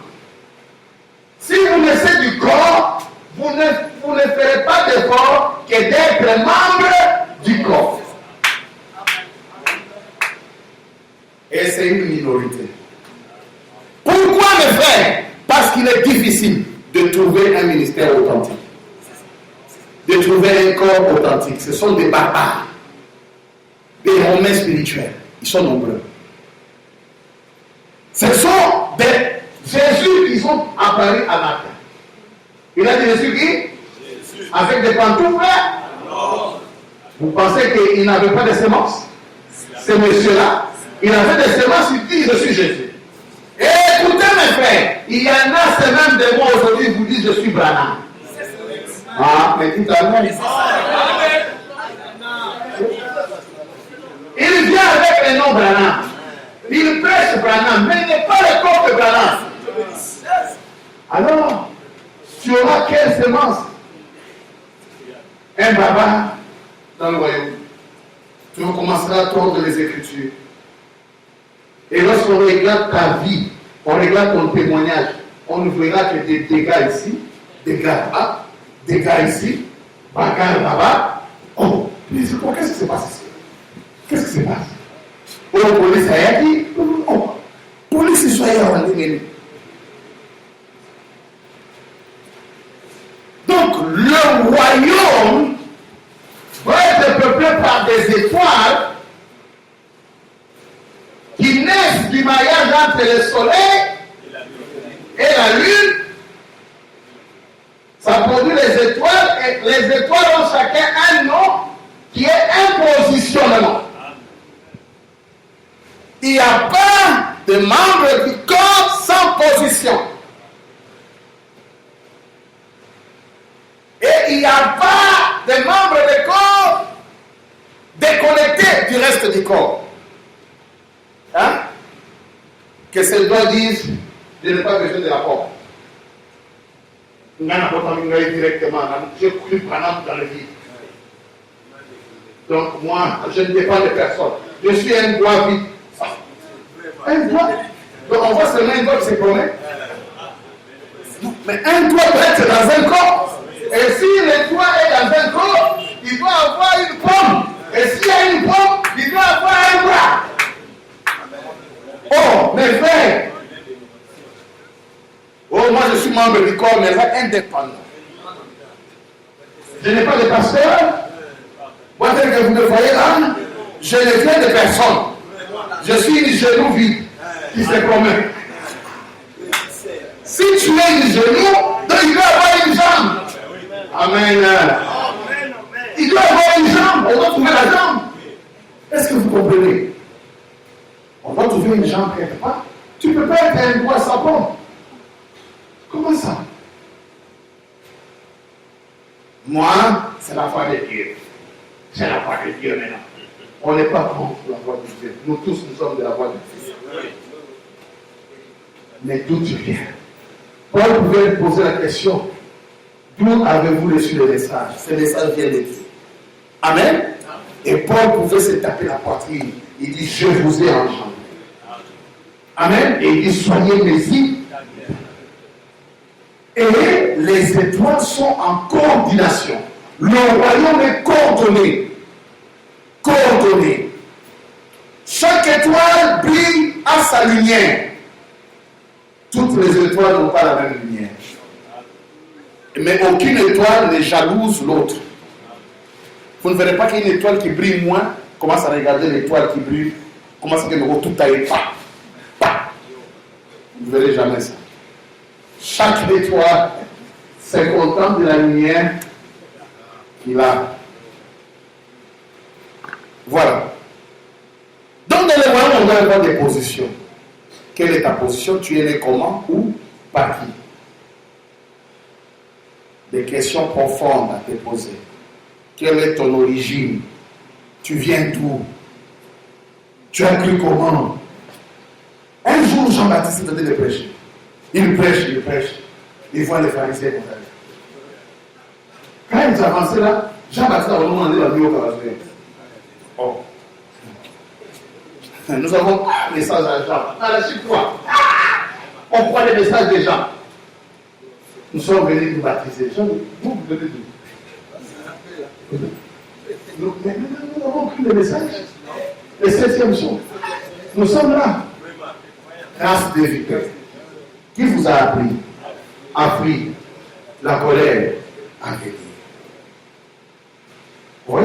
si vous naissez du corps, vous ne ferez pas d'effort que d'être membre du corps. Et c'est une minorité. Pourquoi le faire? Parce qu'il est difficile de trouver un ministère authentique. De trouver un corps authentique. Ce sont des barbares. Des romains spirituels. Ils sont nombreux. Ce sont des Jésus qui sont apparus à la terre. Il a dit Jésus qui? Jésus. Avec des pantoufles? Non. Vous pensez qu'il n'avait pas de semences? Ce monsieur-là, il avait des semences, il dit je suis Jésus. Et écoutez mes frères, il y en a ces mêmes de moi aujourd'hui qui vous disent je suis Branham. Ah, mais dites Amen. Il vient avec le nom Branham. Il prêche Branham, mais il n'est pas le corps de Branham. Alors, tu auras quelle semence? Un baba dans le royaume. Tu recommenceras à tordre les Écritures. Et lorsqu'on regarde ta vie, on regarde ton témoignage, on ne verra que des dégâts ici, dégâts là, dégâts ici, bagarre là-bas. Oh, mais qu'est-ce qui se passe ici? Qu'est-ce qui se passe? Oh, la police a dit, oh, police is soyez en ligne. Donc, le royaume va être peuplé par des étoiles qui naissent du maillage entre le soleil et la lune. Ça produit les étoiles et les étoiles ont chacun un nom qui est un positionnement. Il n'y a pas de membre du corps sans position. Et il n'y a pas de membre du corps déconnecté du reste du corps. Hein? Que ces doigts disent, je n'ai pas besoin de la porte. Directement, j'ai cru Branham dans le vide. Donc moi, je ne dépends de personne. Je suis un doigt vide. Un doigt. Donc on voit seulement un doigt qui se promène. Mais un doigt doit être dans un corps. Et si le doigt est dans un corps, il doit avoir une pomme. Et s'il y a une pomme, il doit avoir un bras. Oh, mes frères. Oh, moi je suis membre du corps, mais là, indépendant. Je n'ai pas de pasteur. Moi, tel que vous me voyez là, je ne viens de personne. Je suis une genou vide qui se promène. Si tu es une genou, donc il doit avoir une jambe. Amen. Il doit avoir une jambe. On doit trouver la jambe. Est-ce que vous comprenez? On doit trouver une jambe quelque part. Tu ne peux pas être un doigt sans pomme. Comment ça? Moi, c'est la foi de Dieu. C'est la foi de Dieu maintenant. On n'est pas contre la voix de Dieu. Nous tous, nous sommes de la voix de Dieu. Mais d'où tu viens? Paul pouvait poser la question, d'où avez-vous reçu le message? Ce message vient de Dieu. Amen. Et Paul pouvait se taper la poitrine. Il dit, je vous ai engendré. Amen. Et il dit, soyez mes filles. Et les étoiles sont en coordination. Le royaume est coordonné. Coordonné. Chaque étoile brille à sa lumière. Toutes les étoiles n'ont pas la même lumière. Mais aucune étoile ne jalouse l'autre. Vous ne verrez pas qu'il y a une étoile qui brille moins, commence à regarder l'étoile qui brille, commence à dire tout taillé, pas. Vous ne verrez jamais ça. Chaque étoile se contente de la lumière qu'il a. Voilà. Donc dans le royaume, on doit avoir des positions. Quelle est ta position? Tu es né comment? Où? Par qui? Des questions profondes à te poser. Quelle est ton origine? Tu viens d'où? Tu as cru comment? Un jour, Jean-Baptiste était de prêcher. Il prêche. Il voit les pharisiens comme ça. Quand ils avançaient là, Jean-Baptiste a demandé la vie au pharisiens. Oh. Nous avons un message à Jean. À la suite, quoi? On prend les messages des gens. Nous sommes venus nous baptiser. Vous venez d'où? Nous avons pris le message. Le 7e jour. Nous sommes là. Grâce des victoires. Qui vous a appris? Appris la colère à venir. Oui.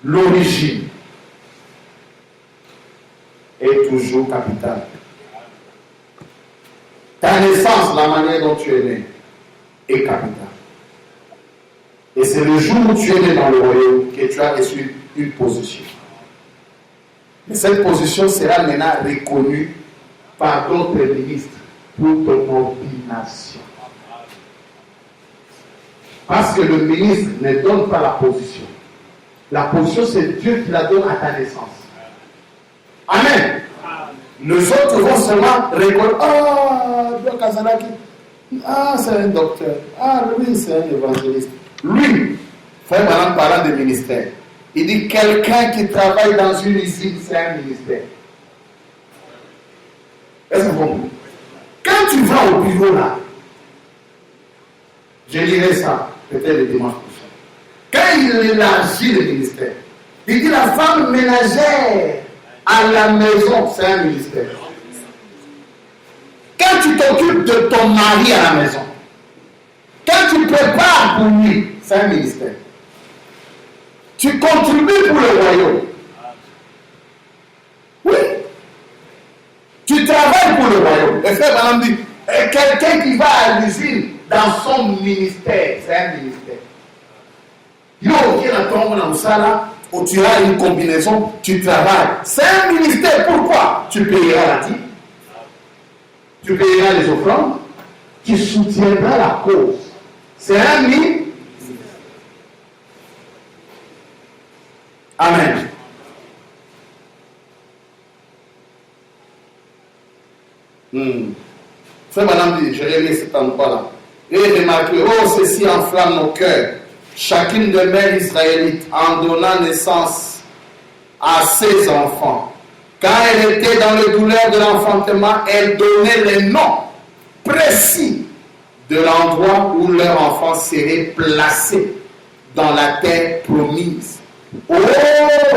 L'origine est toujours capitale. Ta naissance, la manière dont tu es né, est capitale. Et c'est le jour où tu es né dans le royaume que tu as reçu une position. Et cette position sera maintenant reconnue par d'autres ministres pour ton ordination. Parce que le ministre ne donne pas la position. La position, c'est Dieu qui la donne à ta naissance. Amen. Les autres vont seulement reconnaître. Ah, Don Kazanaki. Ah, c'est un docteur. Ah, lui, c'est un évangéliste. Lui, frère Madame parlant de ministère, il dit quelqu'un qui travaille dans une usine, c'est un ministère. Est-ce que vous comprenez? Quand tu vas au bureau là, je lirai ça, peut-être le dimanche prochain. Quand il élargit le ministère, il dit la femme ménagère à la maison, c'est un ministère. Quand tu t'occupes de ton mari à la maison, quand tu prépares pour lui, c'est un ministère. Tu contribues pour le royaume. Oui. Tu travailles pour le royaume. Et frère Madame dit, quelqu'un qui va à l'usine dans son ministère, c'est un ministère. Tu as une combinaison, tu travailles. C'est un ministère. Pourquoi? Tu payeras la dîme, tu payeras les offrandes, tu soutiendras la cause. C'est un ministère. Amen. Frère Madame dit, je relis cet endroit-là. Et remarquez, oh, ceci enflamme nos cœurs. Chacune de mères israélites, en donnant naissance à ses enfants, quand elle était dans le douleur de l'enfantement, elle donnait les noms précis de l'endroit où leur enfant serait placé dans la terre promise. Oh,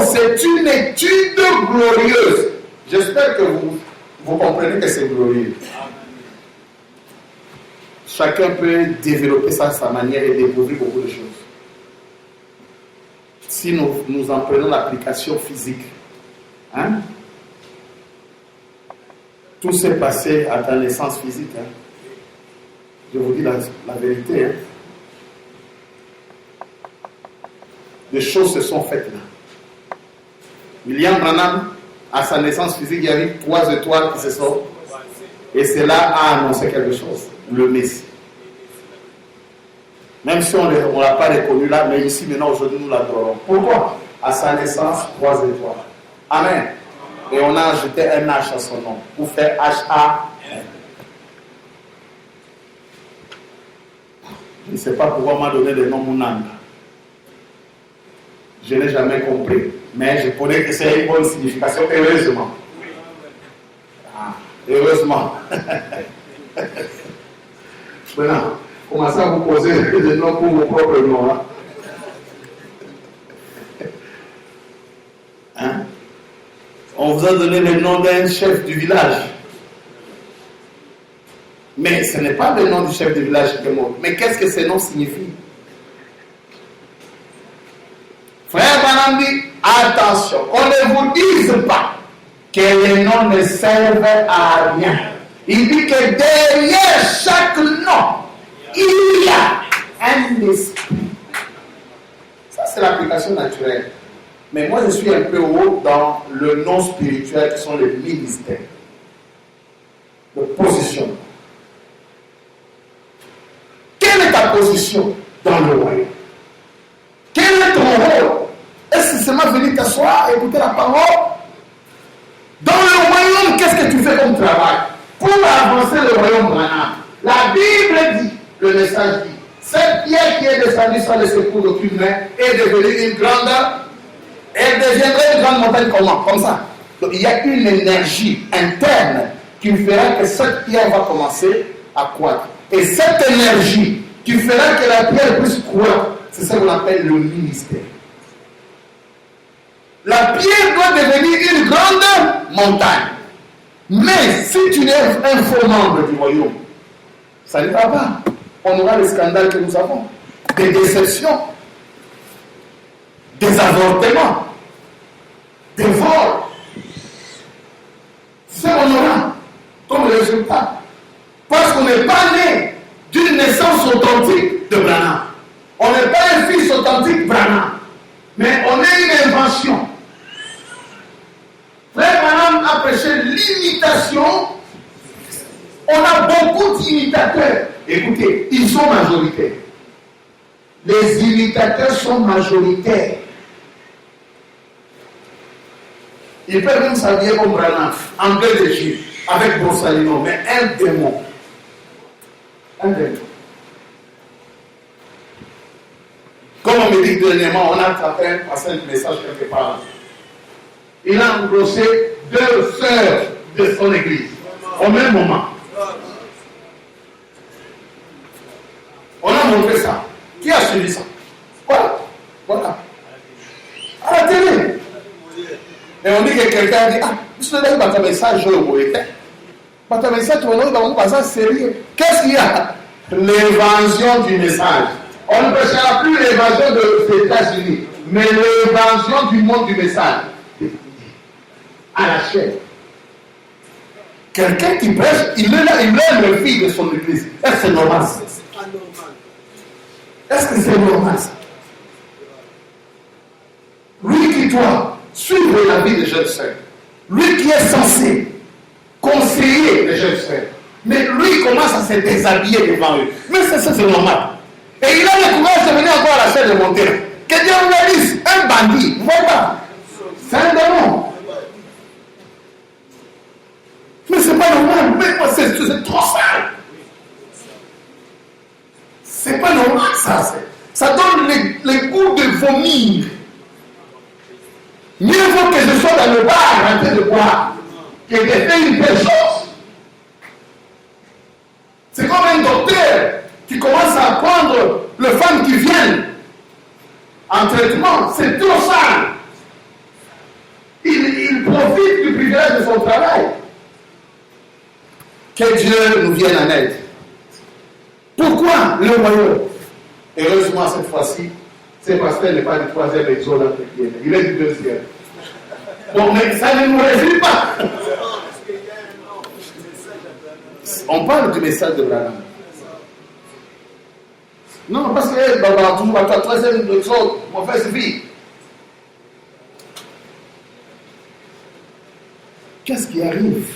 c'est une étude glorieuse. J'espère que vous comprenez que c'est glorieux. Chacun peut développer ça à sa manière et découvrir beaucoup de choses. Si nous en prenons l'application physique, hein? Tout s'est passé à ta naissance physique. Hein? Je vous dis la vérité. Hein? Des choses se sont faites là. William Branham, à sa naissance physique, il y a eu 3 étoiles qui se sont. Et cela a annoncé quelque chose. Le Messie. Même si on ne l'a pas reconnu là, mais ici maintenant aujourd'hui nous l'adorons. Pourquoi? À sa naissance, 3 étoiles. Amen. Et on a ajouté un H à son nom pour faire H-A-N. Je ne sais pas pourquoi on m'a donné le nom Mounanga. Je n'ai jamais compris. Mais je connais que c'est une bonne signification, heureusement. Ah, heureusement. Maintenant, commencez à vous poser des noms pour vos propres noms. Hein? On vous a donné le nom d'un chef du village. Mais ce n'est pas le nom du chef du village qui est mort. Mais qu'est-ce que ce nom signifie? Frère Branham dit, attention, on ne vous dise pas que les noms ne servent à rien. Il dit que derrière chaque nom, il y a un esprit. Ça, c'est l'application naturelle. Mais moi, je suis un peu haut dans le nom spirituel qui sont les ministères. Le positionnement. Quelle est ta position dans le royaume? Quel est ton rôle? Est-ce que c'est seulement venir t'asseoir et écouter la parole? Dans le royaume, qu'est-ce que tu fais comme travail? Pour avancer le royaume Branham, la Bible dit, le message dit, cette pierre qui est descendue sans le secours d'aucune main est devenue une grande, elle deviendrait une grande montagne comment? Comme ça. Donc il y a une énergie interne qui fera que cette pierre va commencer à croître. Et cette énergie qui fera que la pierre puisse croître, c'est ça qu'on appelle le ministère. La pierre doit devenir une grande montagne. Mais si tu es un faux membre du royaume, ça ne va pas. On aura les scandales que nous avons. Des déceptions, des avortements, des vols. C'est ce qu'on aura comme résultat. Parce qu'on n'est pas né d'une naissance authentique de Branham. On n'est pas un fils authentique Branham. Mais on est une invention. Frère Branham a prêché l'imitation. On a beaucoup d'imitateurs. Écoutez, ils sont majoritaires. Les imitateurs sont majoritaires. Ils peuvent même s'habiller comme Branham, en bleu de Juif, avec Borsalino, mais un démon. Un démon. Comme on me dit dernièrement, on a attrapé un passage de message quelque part. Il a engrossé 2 sœurs de son église au même moment. On a montré ça. Qui a suivi ça? Voilà. À la télé. Et on dit que quelqu'un a dit, vous avez un message, je le message, tu sérieux. Qu'est-ce qu'il y a? L'évasion du message. On ne prêchera plus l'évasion des États-Unis, mais l'évasion du monde du message. À la chaîne. Quelqu'un qui prêche, il aime le fils de son église. Est-ce que c'est normal? Est-ce que c'est normal ça? Lui qui doit suivre la vie des jeunes sœurs, lui qui est censé conseiller les jeunes sœurs, mais lui commence à se déshabiller devant eux. Mais ça c'est normal. Et il a le courage de venir encore à la chaîne de monter. Que Dieu vous le dise, un bandit, voilà. C'est un démon. Mais c'est pas normal. Mais moi, c'est trop sale. C'est pas normal, ça. Ça donne les goûts de vomir. Mieux vaut que je sois dans le bar en train de boire que de faire une belle chose. C'est comme un docteur qui commence à prendre les femmes qui viennent en traitement. C'est trop sale. Il profite du privilège de son travail. Que Dieu nous vienne en aide. Pourquoi le royaume? Heureusement, cette fois-ci, ce pasteur n'est pas du 3e exode entre Pierre. Il est du 2e. Bon, mais ça ne nous réjouit pas. On parle du message de Branham. Non, parce que toujours à 3e exode, mon frère suffit. Qu'est-ce qui arrive?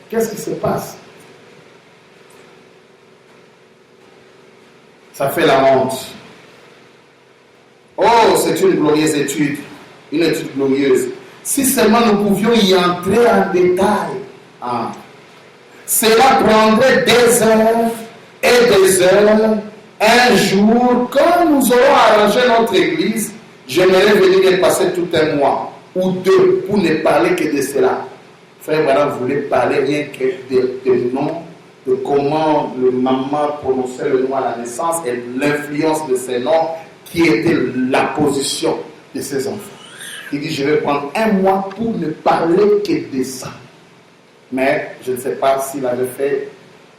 Qu'est-ce qui se passe? Ça fait la honte. Oh, c'est une glorieuse étude. Une étude glorieuse. Si seulement nous pouvions y entrer en détail. Cela prendrait des heures et des heures. Un jour, quand nous aurons arrangé notre église J'aimerais venir et passer tout un mois ou deux pour ne parler que de cela. Frère Branham voulait parler rien que de noms, de comment le maman prononçait le nom à la naissance et l'influence de ces noms qui était la position de ses enfants. Il dit, je vais prendre un mois pour ne parler que de ça. Mais je ne sais pas s'il avait fait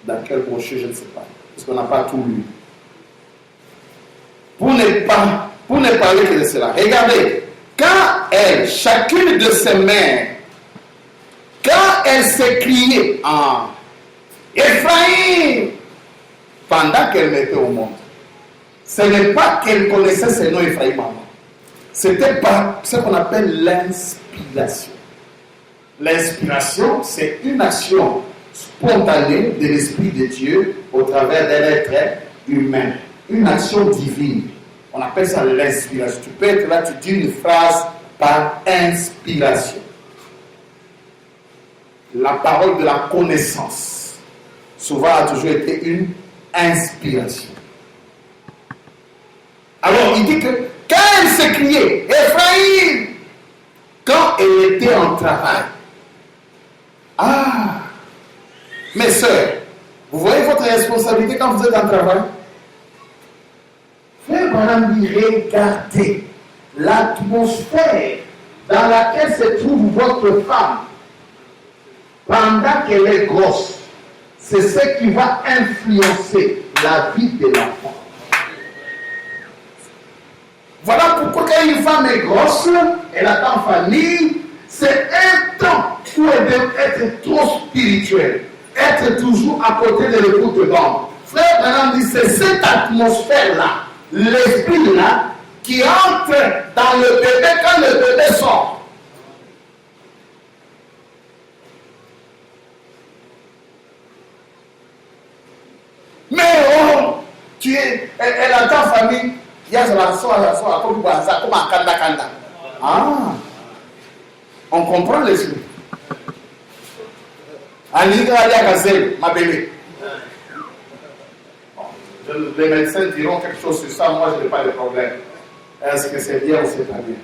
dans quelle brochure, je ne sais pas. Parce qu'on n'a pas tout lu. Pour ne parler que de cela. Regardez, quand elle, chacune de ses mères, quand elle s'écriait en Ephraïm, pendant qu'elle mettait au monde, ce n'est pas qu'elle connaissait ses noms Ephraïm avant. C'était pas ce qu'on appelle l'inspiration. L'inspiration, c'est une action spontanée de l'Esprit de Dieu au travers d'un être humain. Une action divine. On appelle ça l'inspiration. Tu peux être là, tu dis une phrase par inspiration. La parole de la connaissance, souvent a toujours été une inspiration. Alors, il dit que quand elle s'écriait, Ephraïm, quand elle était en travail, mes sœurs, vous voyez votre responsabilité quand vous êtes en travail? Frère Branham dit, regardez l'atmosphère dans laquelle se trouve votre femme pendant qu'elle est grosse. C'est ce qui va influencer la vie de l'enfant. Voilà pourquoi quand une femme est grosse, elle attend famille, c'est un temps où elle doit être trop spirituelle, être toujours à côté de l'écoute d'homme. Frère Branham dit, c'est cette atmosphère-là, l'esprit-là, qui entre dans le bébé quand le bébé sort. Mais elle attend famille. On comprend l'esprit. Les médecins diront quelque chose sur ça, moi je n'ai pas de problème. Est-ce que c'est bien ou c'est pas bien?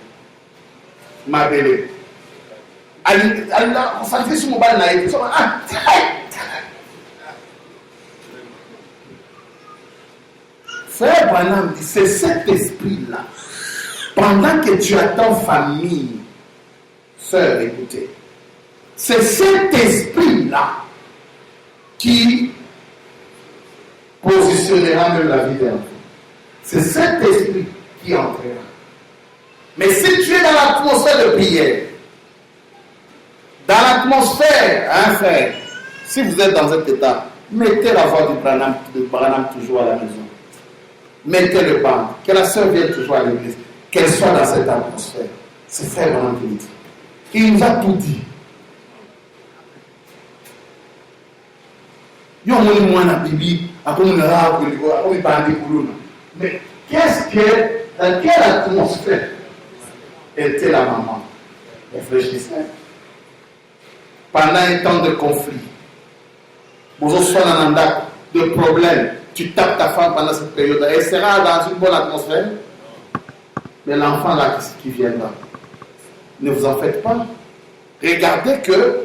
Ma bébé. On s'en fait sur mon bal naïf. Frère Branham dit, c'est cet esprit-là. Pendant que tu attends famille, sœur, écoutez, c'est cet esprit-là qui positionnera même la vie d'un enfant. C'est cet esprit qui entrera. Mais si tu es dans l'atmosphère de prière, dans l'atmosphère, hein frère, si vous êtes dans cet état, mettez la voix de Branham toujours à la maison. Mettez le banc, que la sœur vienne toujours à l'église, qu'elle soit dans cette atmosphère. C'est frère Branham qui dit. Il nous a tout dit. Mais dans quelle atmosphère était la maman? Réfléchissez. Pendant un temps de conflit, de problème, tu tapes ta femme pendant cette période, elle sera dans une bonne atmosphère. Mais l'enfant là qui viendra, ne vous en faites pas. Regardez que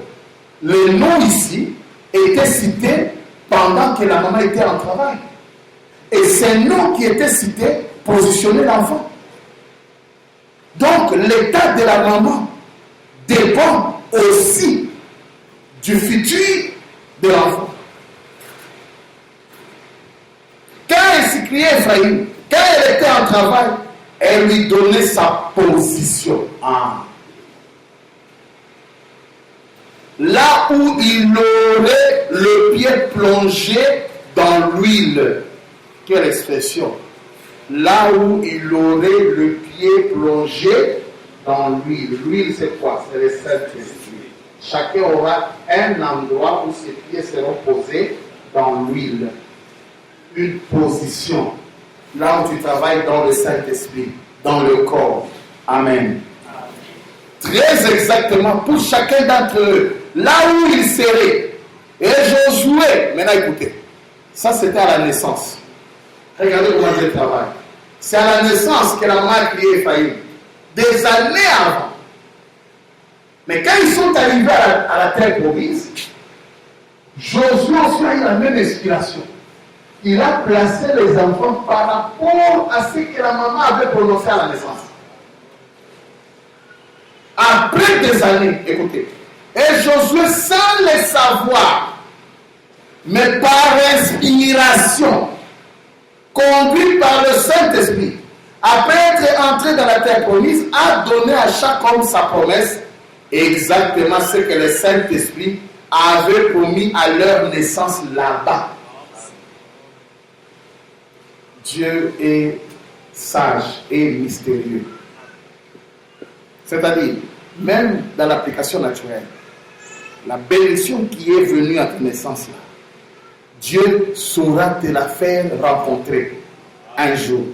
le nom ici était cité pendant que la maman était en travail. Et ces noms qui étaient cités positionnaient l'enfant. Donc l'état de la maman dépend aussi du futur de l'enfant. Quand elle s'écriait Ephraïm, quand elle était en travail, elle lui donnait sa position. Là où il aurait le pied plongé dans l'huile. Quelle expression? Là où il aurait le pied plongé dans l'huile. L'huile, c'est quoi? C'est le Saint-Esprit. Chacun aura un endroit où ses pieds seront posés dans l'huile. Une position. Là où tu travailles dans le Saint-Esprit, dans le corps. Amen. Très exactement pour chacun d'entre eux. Là où il serait. Et Josué, maintenant écoutez, ça c'était à la naissance. Regardez comment Dieu travaille. C'est à la naissance que la maman a crié Ephraïm. des années avant. Mais quand ils sont arrivés à la terre promise, Josué aussi a eu la même inspiration. Il a placé les enfants par rapport à ce que la maman avait prononcé à la naissance. Après des années, écoutez, et Josué, sans le savoir, mais par inspiration, conduit par le Saint-Esprit, après être entré dans la terre promise, a donné à chaque homme sa promesse, exactement ce que le Saint-Esprit avait promis à leur naissance là-bas. Dieu est sage et mystérieux. C'est-à-dire, même dans l'application naturelle, la bénédiction qui est venue à ta naissance là, Dieu saura te la faire rencontrer un jour,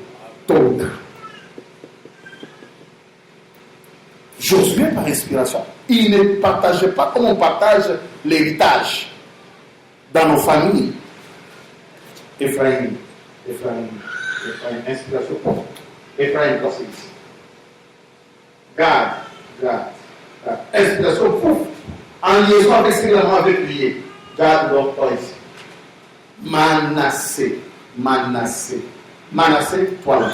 tôt ou tard. Josué, par inspiration, il ne partageait pas comme on partage l'héritage dans nos familles. Ephraim, inspiration pour Ephraim, c'est ici. Gad, inspiration pour, en liaison avec ce que la maman avait prié. Gad, donc, toi ici. Manassé, toi là.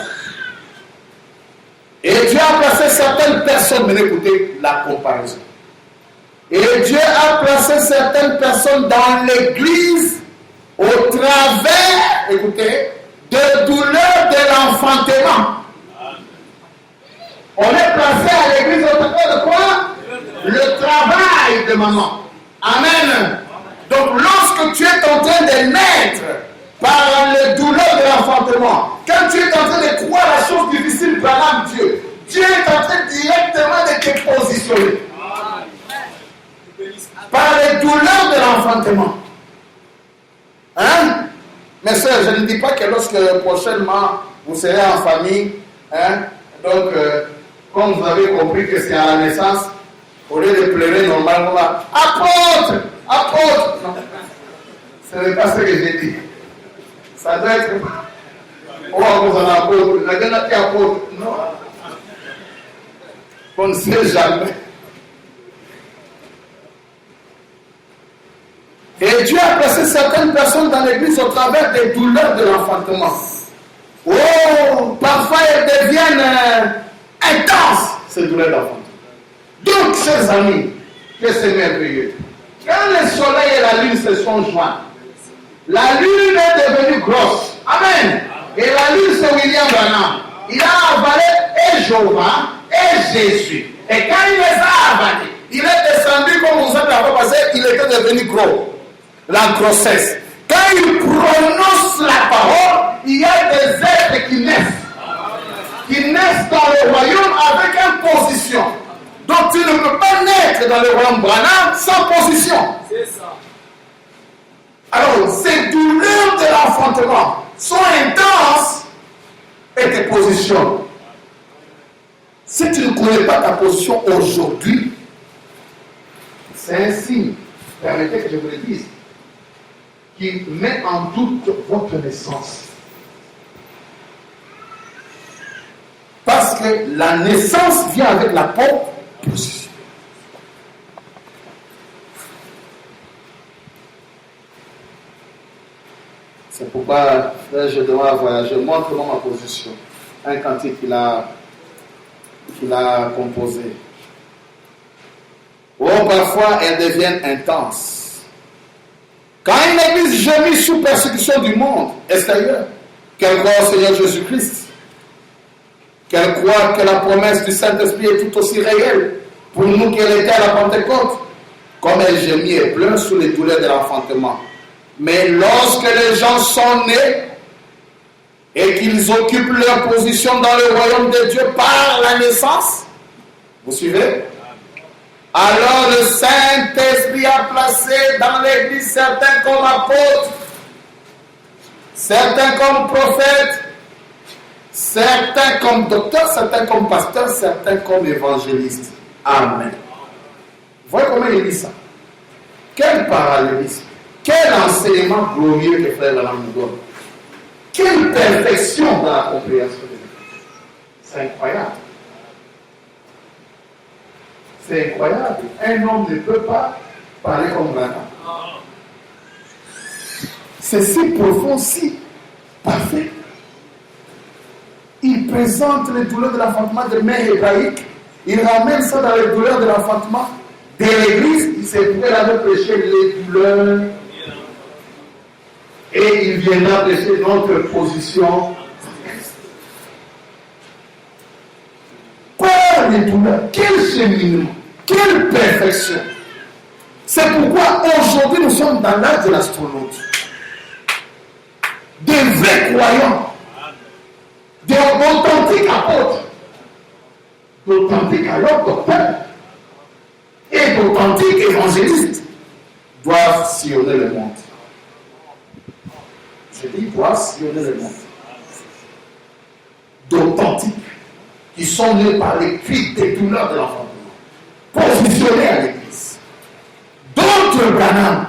Et Dieu a placé certaines personnes, mais écoutez la comparaison. Et Dieu a placé certaines personnes dans l'église au travers, écoutez, de douleurs de l'enfantement. On est placé à l'église au travers de quoi? Le travail de maman. Amen. Donc lorsque tu es en train de naître par les douleurs de l'enfantement, quand tu es en train de croire la chose difficile par l'âme Dieu, Dieu est en train directement de te positionner. Par les douleurs de l'enfantement. Hein? Mes soeurs, je ne dis pas que lorsque prochainement vous serez en famille, hein, donc comme vous avez compris que c'est à la naissance, au lieu de pleurer normalement, apôtre! Non. Ce n'est pas ce que j'ai dit. Ça doit être. Oh, vous en apôtre. La dernière apôtre. Non. On ne sait jamais. Et Dieu a placé certaines personnes dans l'église au travers des douleurs de l'enfantement. Oh, parfois elles deviennent intenses, ces douleurs d'enfantement. Donc, chers amis, que c'est merveilleux. Quand le soleil et la lune se sont joints, la lune est devenue grosse. Amen. Et la lune, c'est William Branham. Il a avalé et Jéhovah et Jésus. Et quand il les a avalés, il est descendu comme vous avez la passé, il était devenu gros. La grossesse. Quand il prononce la parole, il y a des êtres qui naissent dans le royaume avec une position. Donc tu ne peux pas naître dans le royaume Branham sans position. C'est ça. Alors, ces douleurs de l'enfantement sont intenses et te positionnent. Si tu ne connais pas ta position aujourd'hui, c'est un signe, permettez que je vous le dise, qui met en doute votre naissance. Parce que la naissance vient avec la propre position. C'est pourquoi là, je dois voyager. Montre-moi ma position. Un cantique qu'il a composé. Oh, parfois, elles deviennent intenses. Quand une église gémit sous persécution du monde extérieur, qu'elle croit au Seigneur Jésus-Christ, qu'elle croit que la promesse du Saint-Esprit est tout aussi réelle pour nous qu'elle était à la Pentecôte, comme elle gémit et pleure sous les douleurs de l'enfantement. Mais lorsque les gens sont nés et qu'ils occupent leur position dans le royaume de Dieu par la naissance, vous suivez? Alors le Saint-Esprit a placé dans l'Église certains comme apôtres, certains comme prophètes, certains comme docteurs, certains comme pasteurs, certains comme évangélistes. Amen. Vous voyez comment il dit ça? Quel parallélisme! Quel enseignement glorieux que Frère Branham nous donne! Quelle perfection dans la compréhension de Dieu! C'est incroyable. C'est incroyable. Un homme ne peut pas parler comme Branham. C'est si profond, si parfait. Il présente les douleurs de l'enfantement des mères hébraïques. Il ramène ça dans les douleurs de l'enfantement de l'Église. Il s'est trouvé là de prêcher les douleurs. Et il viendra prêcher notre position. Quoi les douleurs? Quel cheminement? Quelle perfection? C'est pourquoi aujourd'hui nous sommes dans l'âge de l'astrologie. Des vrais croyants, d'authentiques apôtres, d'authentiques alors docteurs et d'authentiques évangélistes doivent sillonner le monde. Je dis doivent sillonner le monde. D'authentiques qui sont nés par les cris des douleurs de l'enfantement, positionnés à l'église. D'autres Branham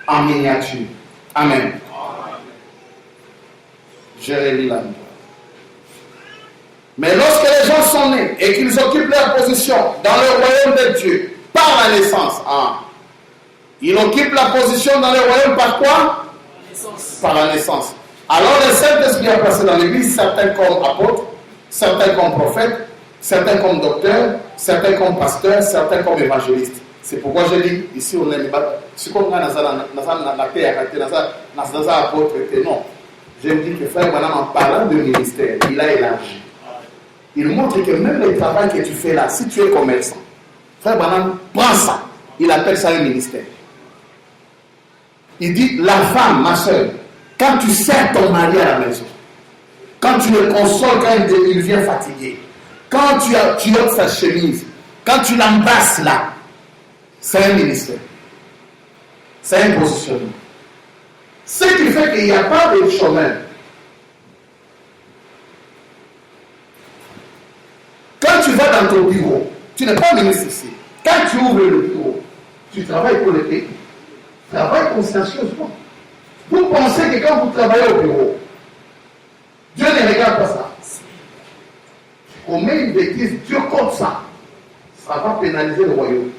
en miniature. Amen. Je relis la Bible. Mais lorsque les gens sont nés et qu'ils occupent leur position dans le royaume de Dieu par la naissance, ils occupent la position dans le royaume par quoi? Par la naissance. Alors le Saint-Esprit a placé dans l'église certains comme apôtres, certains comme prophètes, certains comme docteurs, certains comme pasteurs, certains comme évangélistes. C'est pourquoi je dis, ici on est si on a la terre, apôtre, non. Je me dis que Frère Branham, en parlant de ministère, il a élargi. Il montre que même le travail que tu fais là, si tu es commerçant, Frère Branham prend ça. Il appelle ça un ministère. Il dit, la femme, ma soeur, quand tu sers ton mari à la maison, quand tu le consoles quand il vient fatigué, quand tu ôtes sa chemise, quand tu l'embrasses là, c'est un ministère. C'est un positionnement. Ce qui fait qu'il n'y a pas de chemin. Quand tu vas dans ton bureau, tu n'es pas ministre ici. Quand tu ouvres le bureau, tu travailles pour le pays. Travaille consciencieusement. Vous pensez que quand vous travaillez au bureau, Dieu ne regarde pas ça. On met une bêtise, Dieu compte ça. Ça va pénaliser le royaume.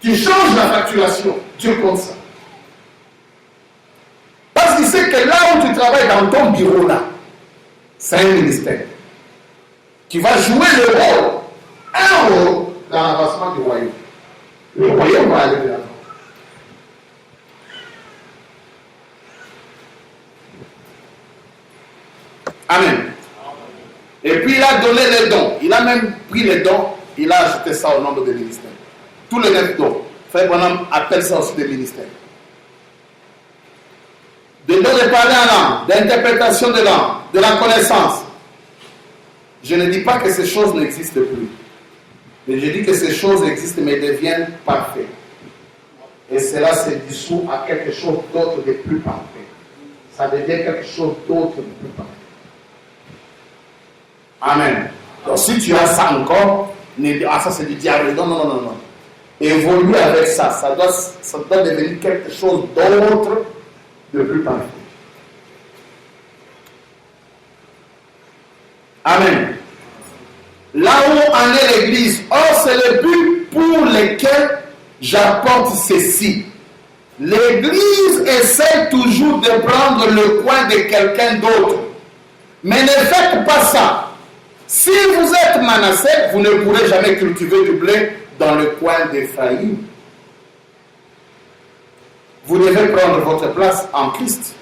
Tu changes la facturation, Dieu compte ça. Parce qu'il sait que là où tu travailles dans ton bureau là, c'est un ministère qui va jouer un rôle dans l'avancement du royaume. Le royaume va aller de l'avant. Amen. Et puis il a donné les dons. Il a même pris les dons, il a ajouté ça au nombre des ministères. Tous les 9 dons. Frère Branham appelle ça aussi des ministères. De dons de parler en langue, d'interprétation de langue, de la connaissance. Je ne dis pas que ces choses n'existent plus. Mais je dis que ces choses existent mais deviennent parfaites. Et cela se dissout à quelque chose d'autre de plus parfait. Ça devient quelque chose d'autre de plus parfait. Amen. Donc si tu as ça encore, ça c'est du diable. Non. Évolue avec ça. Ça doit devenir quelque chose d'autre de plus parfait. Amen. Là où en est l'Église, c'est le but pour lequel j'apporte ceci. L'Église essaie toujours de prendre le coin de quelqu'un d'autre. Mais ne faites pas ça. Si vous êtes Manassé, vous ne pourrez jamais cultiver du blé dans le coin d'Éphraïm. Vous devez prendre votre place en Christ.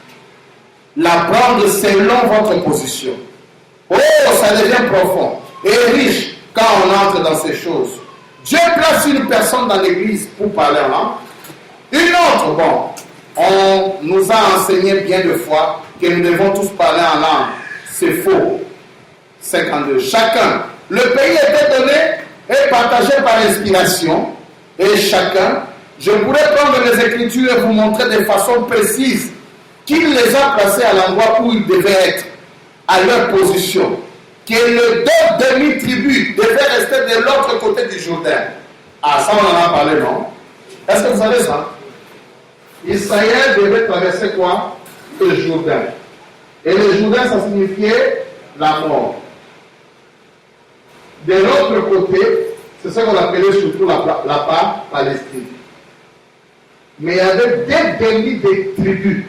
La prendre selon votre position. Oh, ça devient profond et riche quand on entre dans ces choses. Dieu place une personne dans l'église pour parler en langue. Une autre, on nous a enseigné bien de fois que nous devons tous parler en langue. C'est faux. 52. Chacun. Le pays était donné et partagé par inspiration. Et chacun, je pourrais prendre les Écritures et vous montrer de façon précise qu'il les a placés à l'endroit où ils devaient être, à leur position. Que le demi-tribu devait rester de l'autre côté du Jourdain. Ah, ça on en a parlé, non? Est-ce que vous savez ça? Israël devait traverser quoi? Le Jourdain. Et le Jourdain, ça signifiait la mort. De l'autre côté, c'est ce qu'on appelait surtout la part Palestine. Mais il y avait des demi des tribus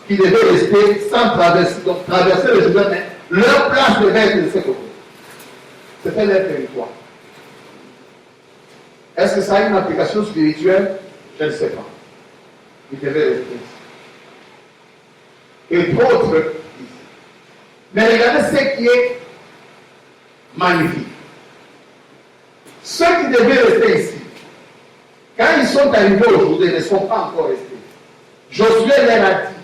qui devaient rester sans traverser, donc traverser le Jourdain, mais leur place devait être de ce côté. C'était leur territoire. Est-ce que ça a une application spirituelle? Je ne sais pas. Ils devaient rester ici. Et d'autres, mais regardez ce qui est magnifique. Ceux qui devaient rester ici, quand ils sont arrivés aujourd'hui, ils ne sont pas encore restés. Josué leur a dit,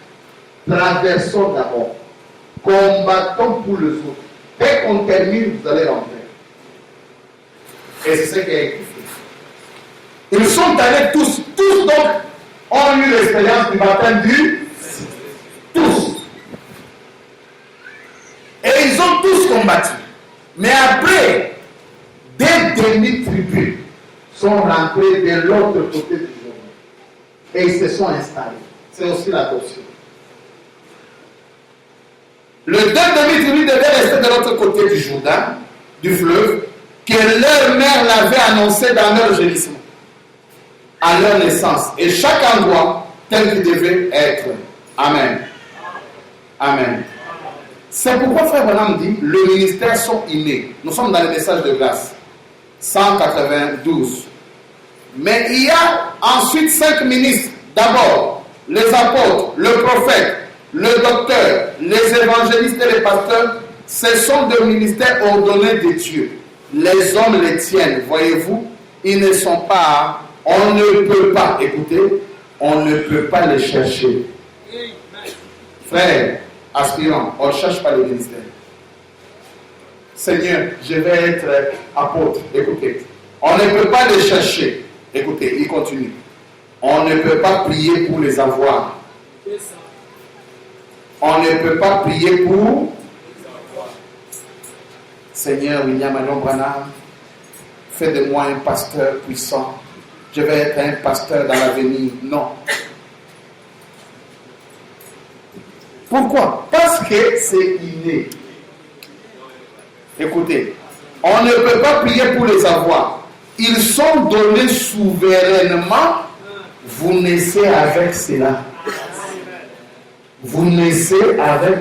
traversons d'abord, combattons pour les autres. Dès qu'on termine, vous allez rentrer. Et c'est ce qui a été fait. Ils sont allés tous donc ont eu l'expérience du baptême du tous. Et ils ont tous combattu. Mais après, des demi-tribus sont rentrés de l'autre côté du Jourdain. Et ils se sont installés. C'est aussi l'adoption. Les deux demi-tribus devaient rester de l'autre côté du Jourdain, du fleuve, que leur mère l'avait annoncé dans leur gémissement, à leur naissance. Et chaque endroit tel qu'il devait être. Amen. Amen. C'est pourquoi Frère Branham dit, le ministère sont innés. Nous sommes dans le message de grâce. 192. Mais il y a ensuite 5 ministres. D'abord, les apôtres, le prophète, le docteur, les évangélistes et les pasteurs. Ce sont des ministères ordonnés de Dieu. Les hommes les tiennent, voyez-vous, ils ne sont pas, on ne peut pas, écoutez, on ne peut pas les chercher. Frère, aspirant, on ne cherche pas le ministère. Seigneur, je vais être apôtre, écoutez, on ne peut pas les chercher. Écoutez, il continue. On ne peut pas prier pour les avoir. On ne peut pas prier pour... Seigneur William Alon Branham, fais de moi un pasteur puissant. Je vais être un pasteur dans l'avenir. Non. Pourquoi? Parce que c'est inné. Écoutez, on ne peut pas prier pour les avoir. Ils sont donnés souverainement. Vous naissez avec cela. Vous naissez avec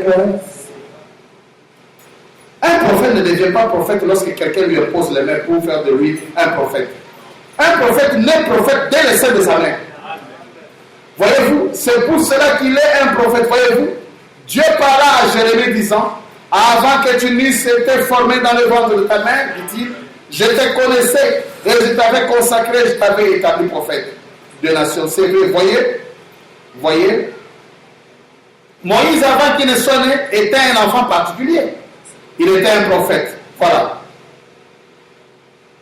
un prophète ne devient pas prophète lorsque quelqu'un lui impose les mains pour faire de lui un prophète. Un prophète n'est prophète dès le sein de sa mère. Voyez-vous, c'est pour cela qu'il est un prophète. Voyez-vous, Dieu parla à Jérémie disant, avant que tu n'eusses été formé dans le ventre de ta mère, dit-il, je te connaissais et je t'avais consacré, je t'avais établi prophète de nations. C'est vrai, voyez, Moïse, avant qu'il ne soit né, était un enfant particulier. Il était un prophète. Voilà.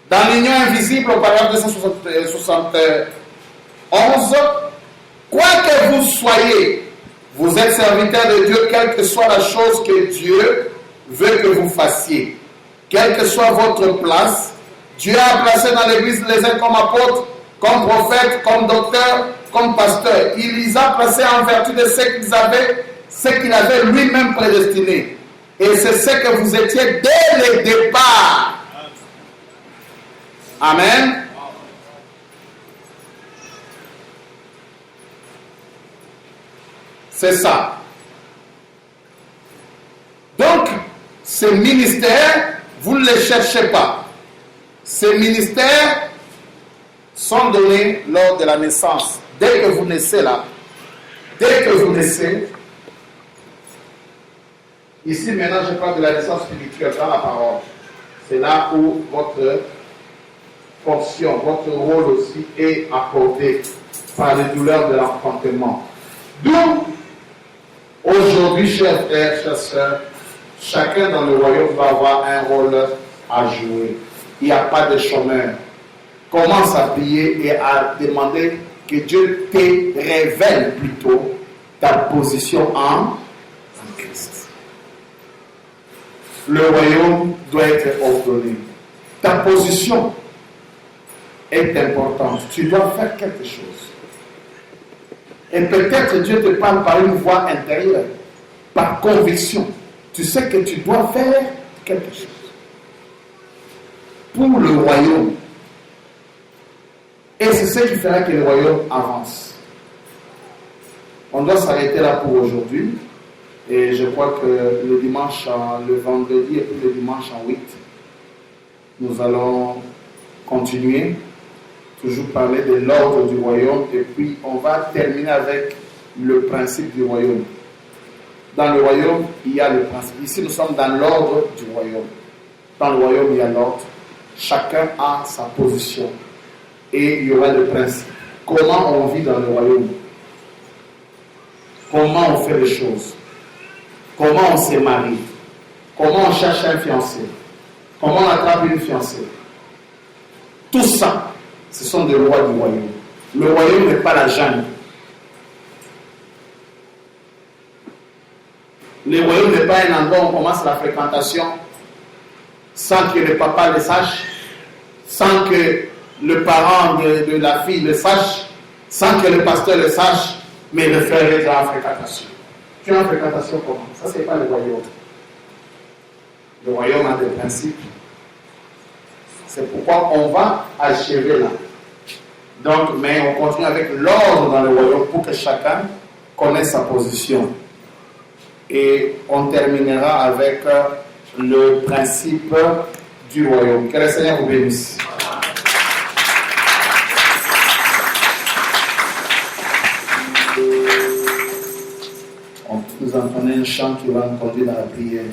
Dans l'union invisible, au paragraphe 271, quoi que vous soyez, vous êtes serviteur de Dieu, quelle que soit la chose que Dieu veut que vous fassiez. Quelle que soit votre place, Dieu a placé dans l'Église les uns comme apôtres, comme prophètes, comme docteurs, comme pasteurs. Il les a placés en vertu de ce qu'il avait lui-même prédestiné. Et c'est ce que vous étiez dès le départ. Amen. C'est ça. Donc, ces ministères, vous ne les cherchez pas. Ces ministères sont donnés lors de la naissance. Dès que vous naissez là, ici maintenant je parle de la naissance spirituelle dans la parole. C'est là où votre fonction, votre rôle aussi est accordé par les douleurs de l'enfantement. D'où, aujourd'hui, chers frères, chers sœurs, chacun dans le royaume va avoir un rôle à jouer. Il n'y a pas de chômeur. Commence à prier et à demander que Dieu te révèle plutôt ta position en Christ. Le royaume doit être ordonné. Ta position est importante. Tu dois faire quelque chose. Et peut-être Dieu te parle par une voix intérieure, par conviction. Tu sais que tu dois faire quelque chose. pour le royaume. Et c'est ce qui fera que le royaume avance. On doit s'arrêter là pour aujourd'hui. Et je crois que le dimanche, le vendredi et puis le dimanche en 8, nous allons continuer, toujours parler de l'ordre du royaume. Et puis on va terminer avec le principe du royaume. Dans le royaume, il y a le principe. Ici, nous sommes dans l'ordre du royaume. Dans le royaume, il y a l'ordre. Chacun a sa position. Et il y aura le principe. Comment on vit dans le royaume? Comment on fait les choses? Comment on se marie? Comment on cherche un fiancé? Comment on attrape une fiancée? Tout ça, ce sont des lois du royaume. Le royaume n'est pas la jungle. Le royaume n'est pas un endroit où on commence la fréquentation sans que le papa le sache, sans que le parent de la fille le sache, sans que le pasteur le sache, mais le frère est dans la fréquentation. Tu es en fréquentation comment? Ça, ce n'est pas le royaume. Le royaume a des principes. C'est pourquoi on va achever là. Donc, mais on continue avec l'ordre dans le royaume pour que chacun connaisse sa position. Et on terminera avec le principe du royaume. Que le Seigneur vous bénisse. Nous entendons un chant qui va nous conduire dans la prière.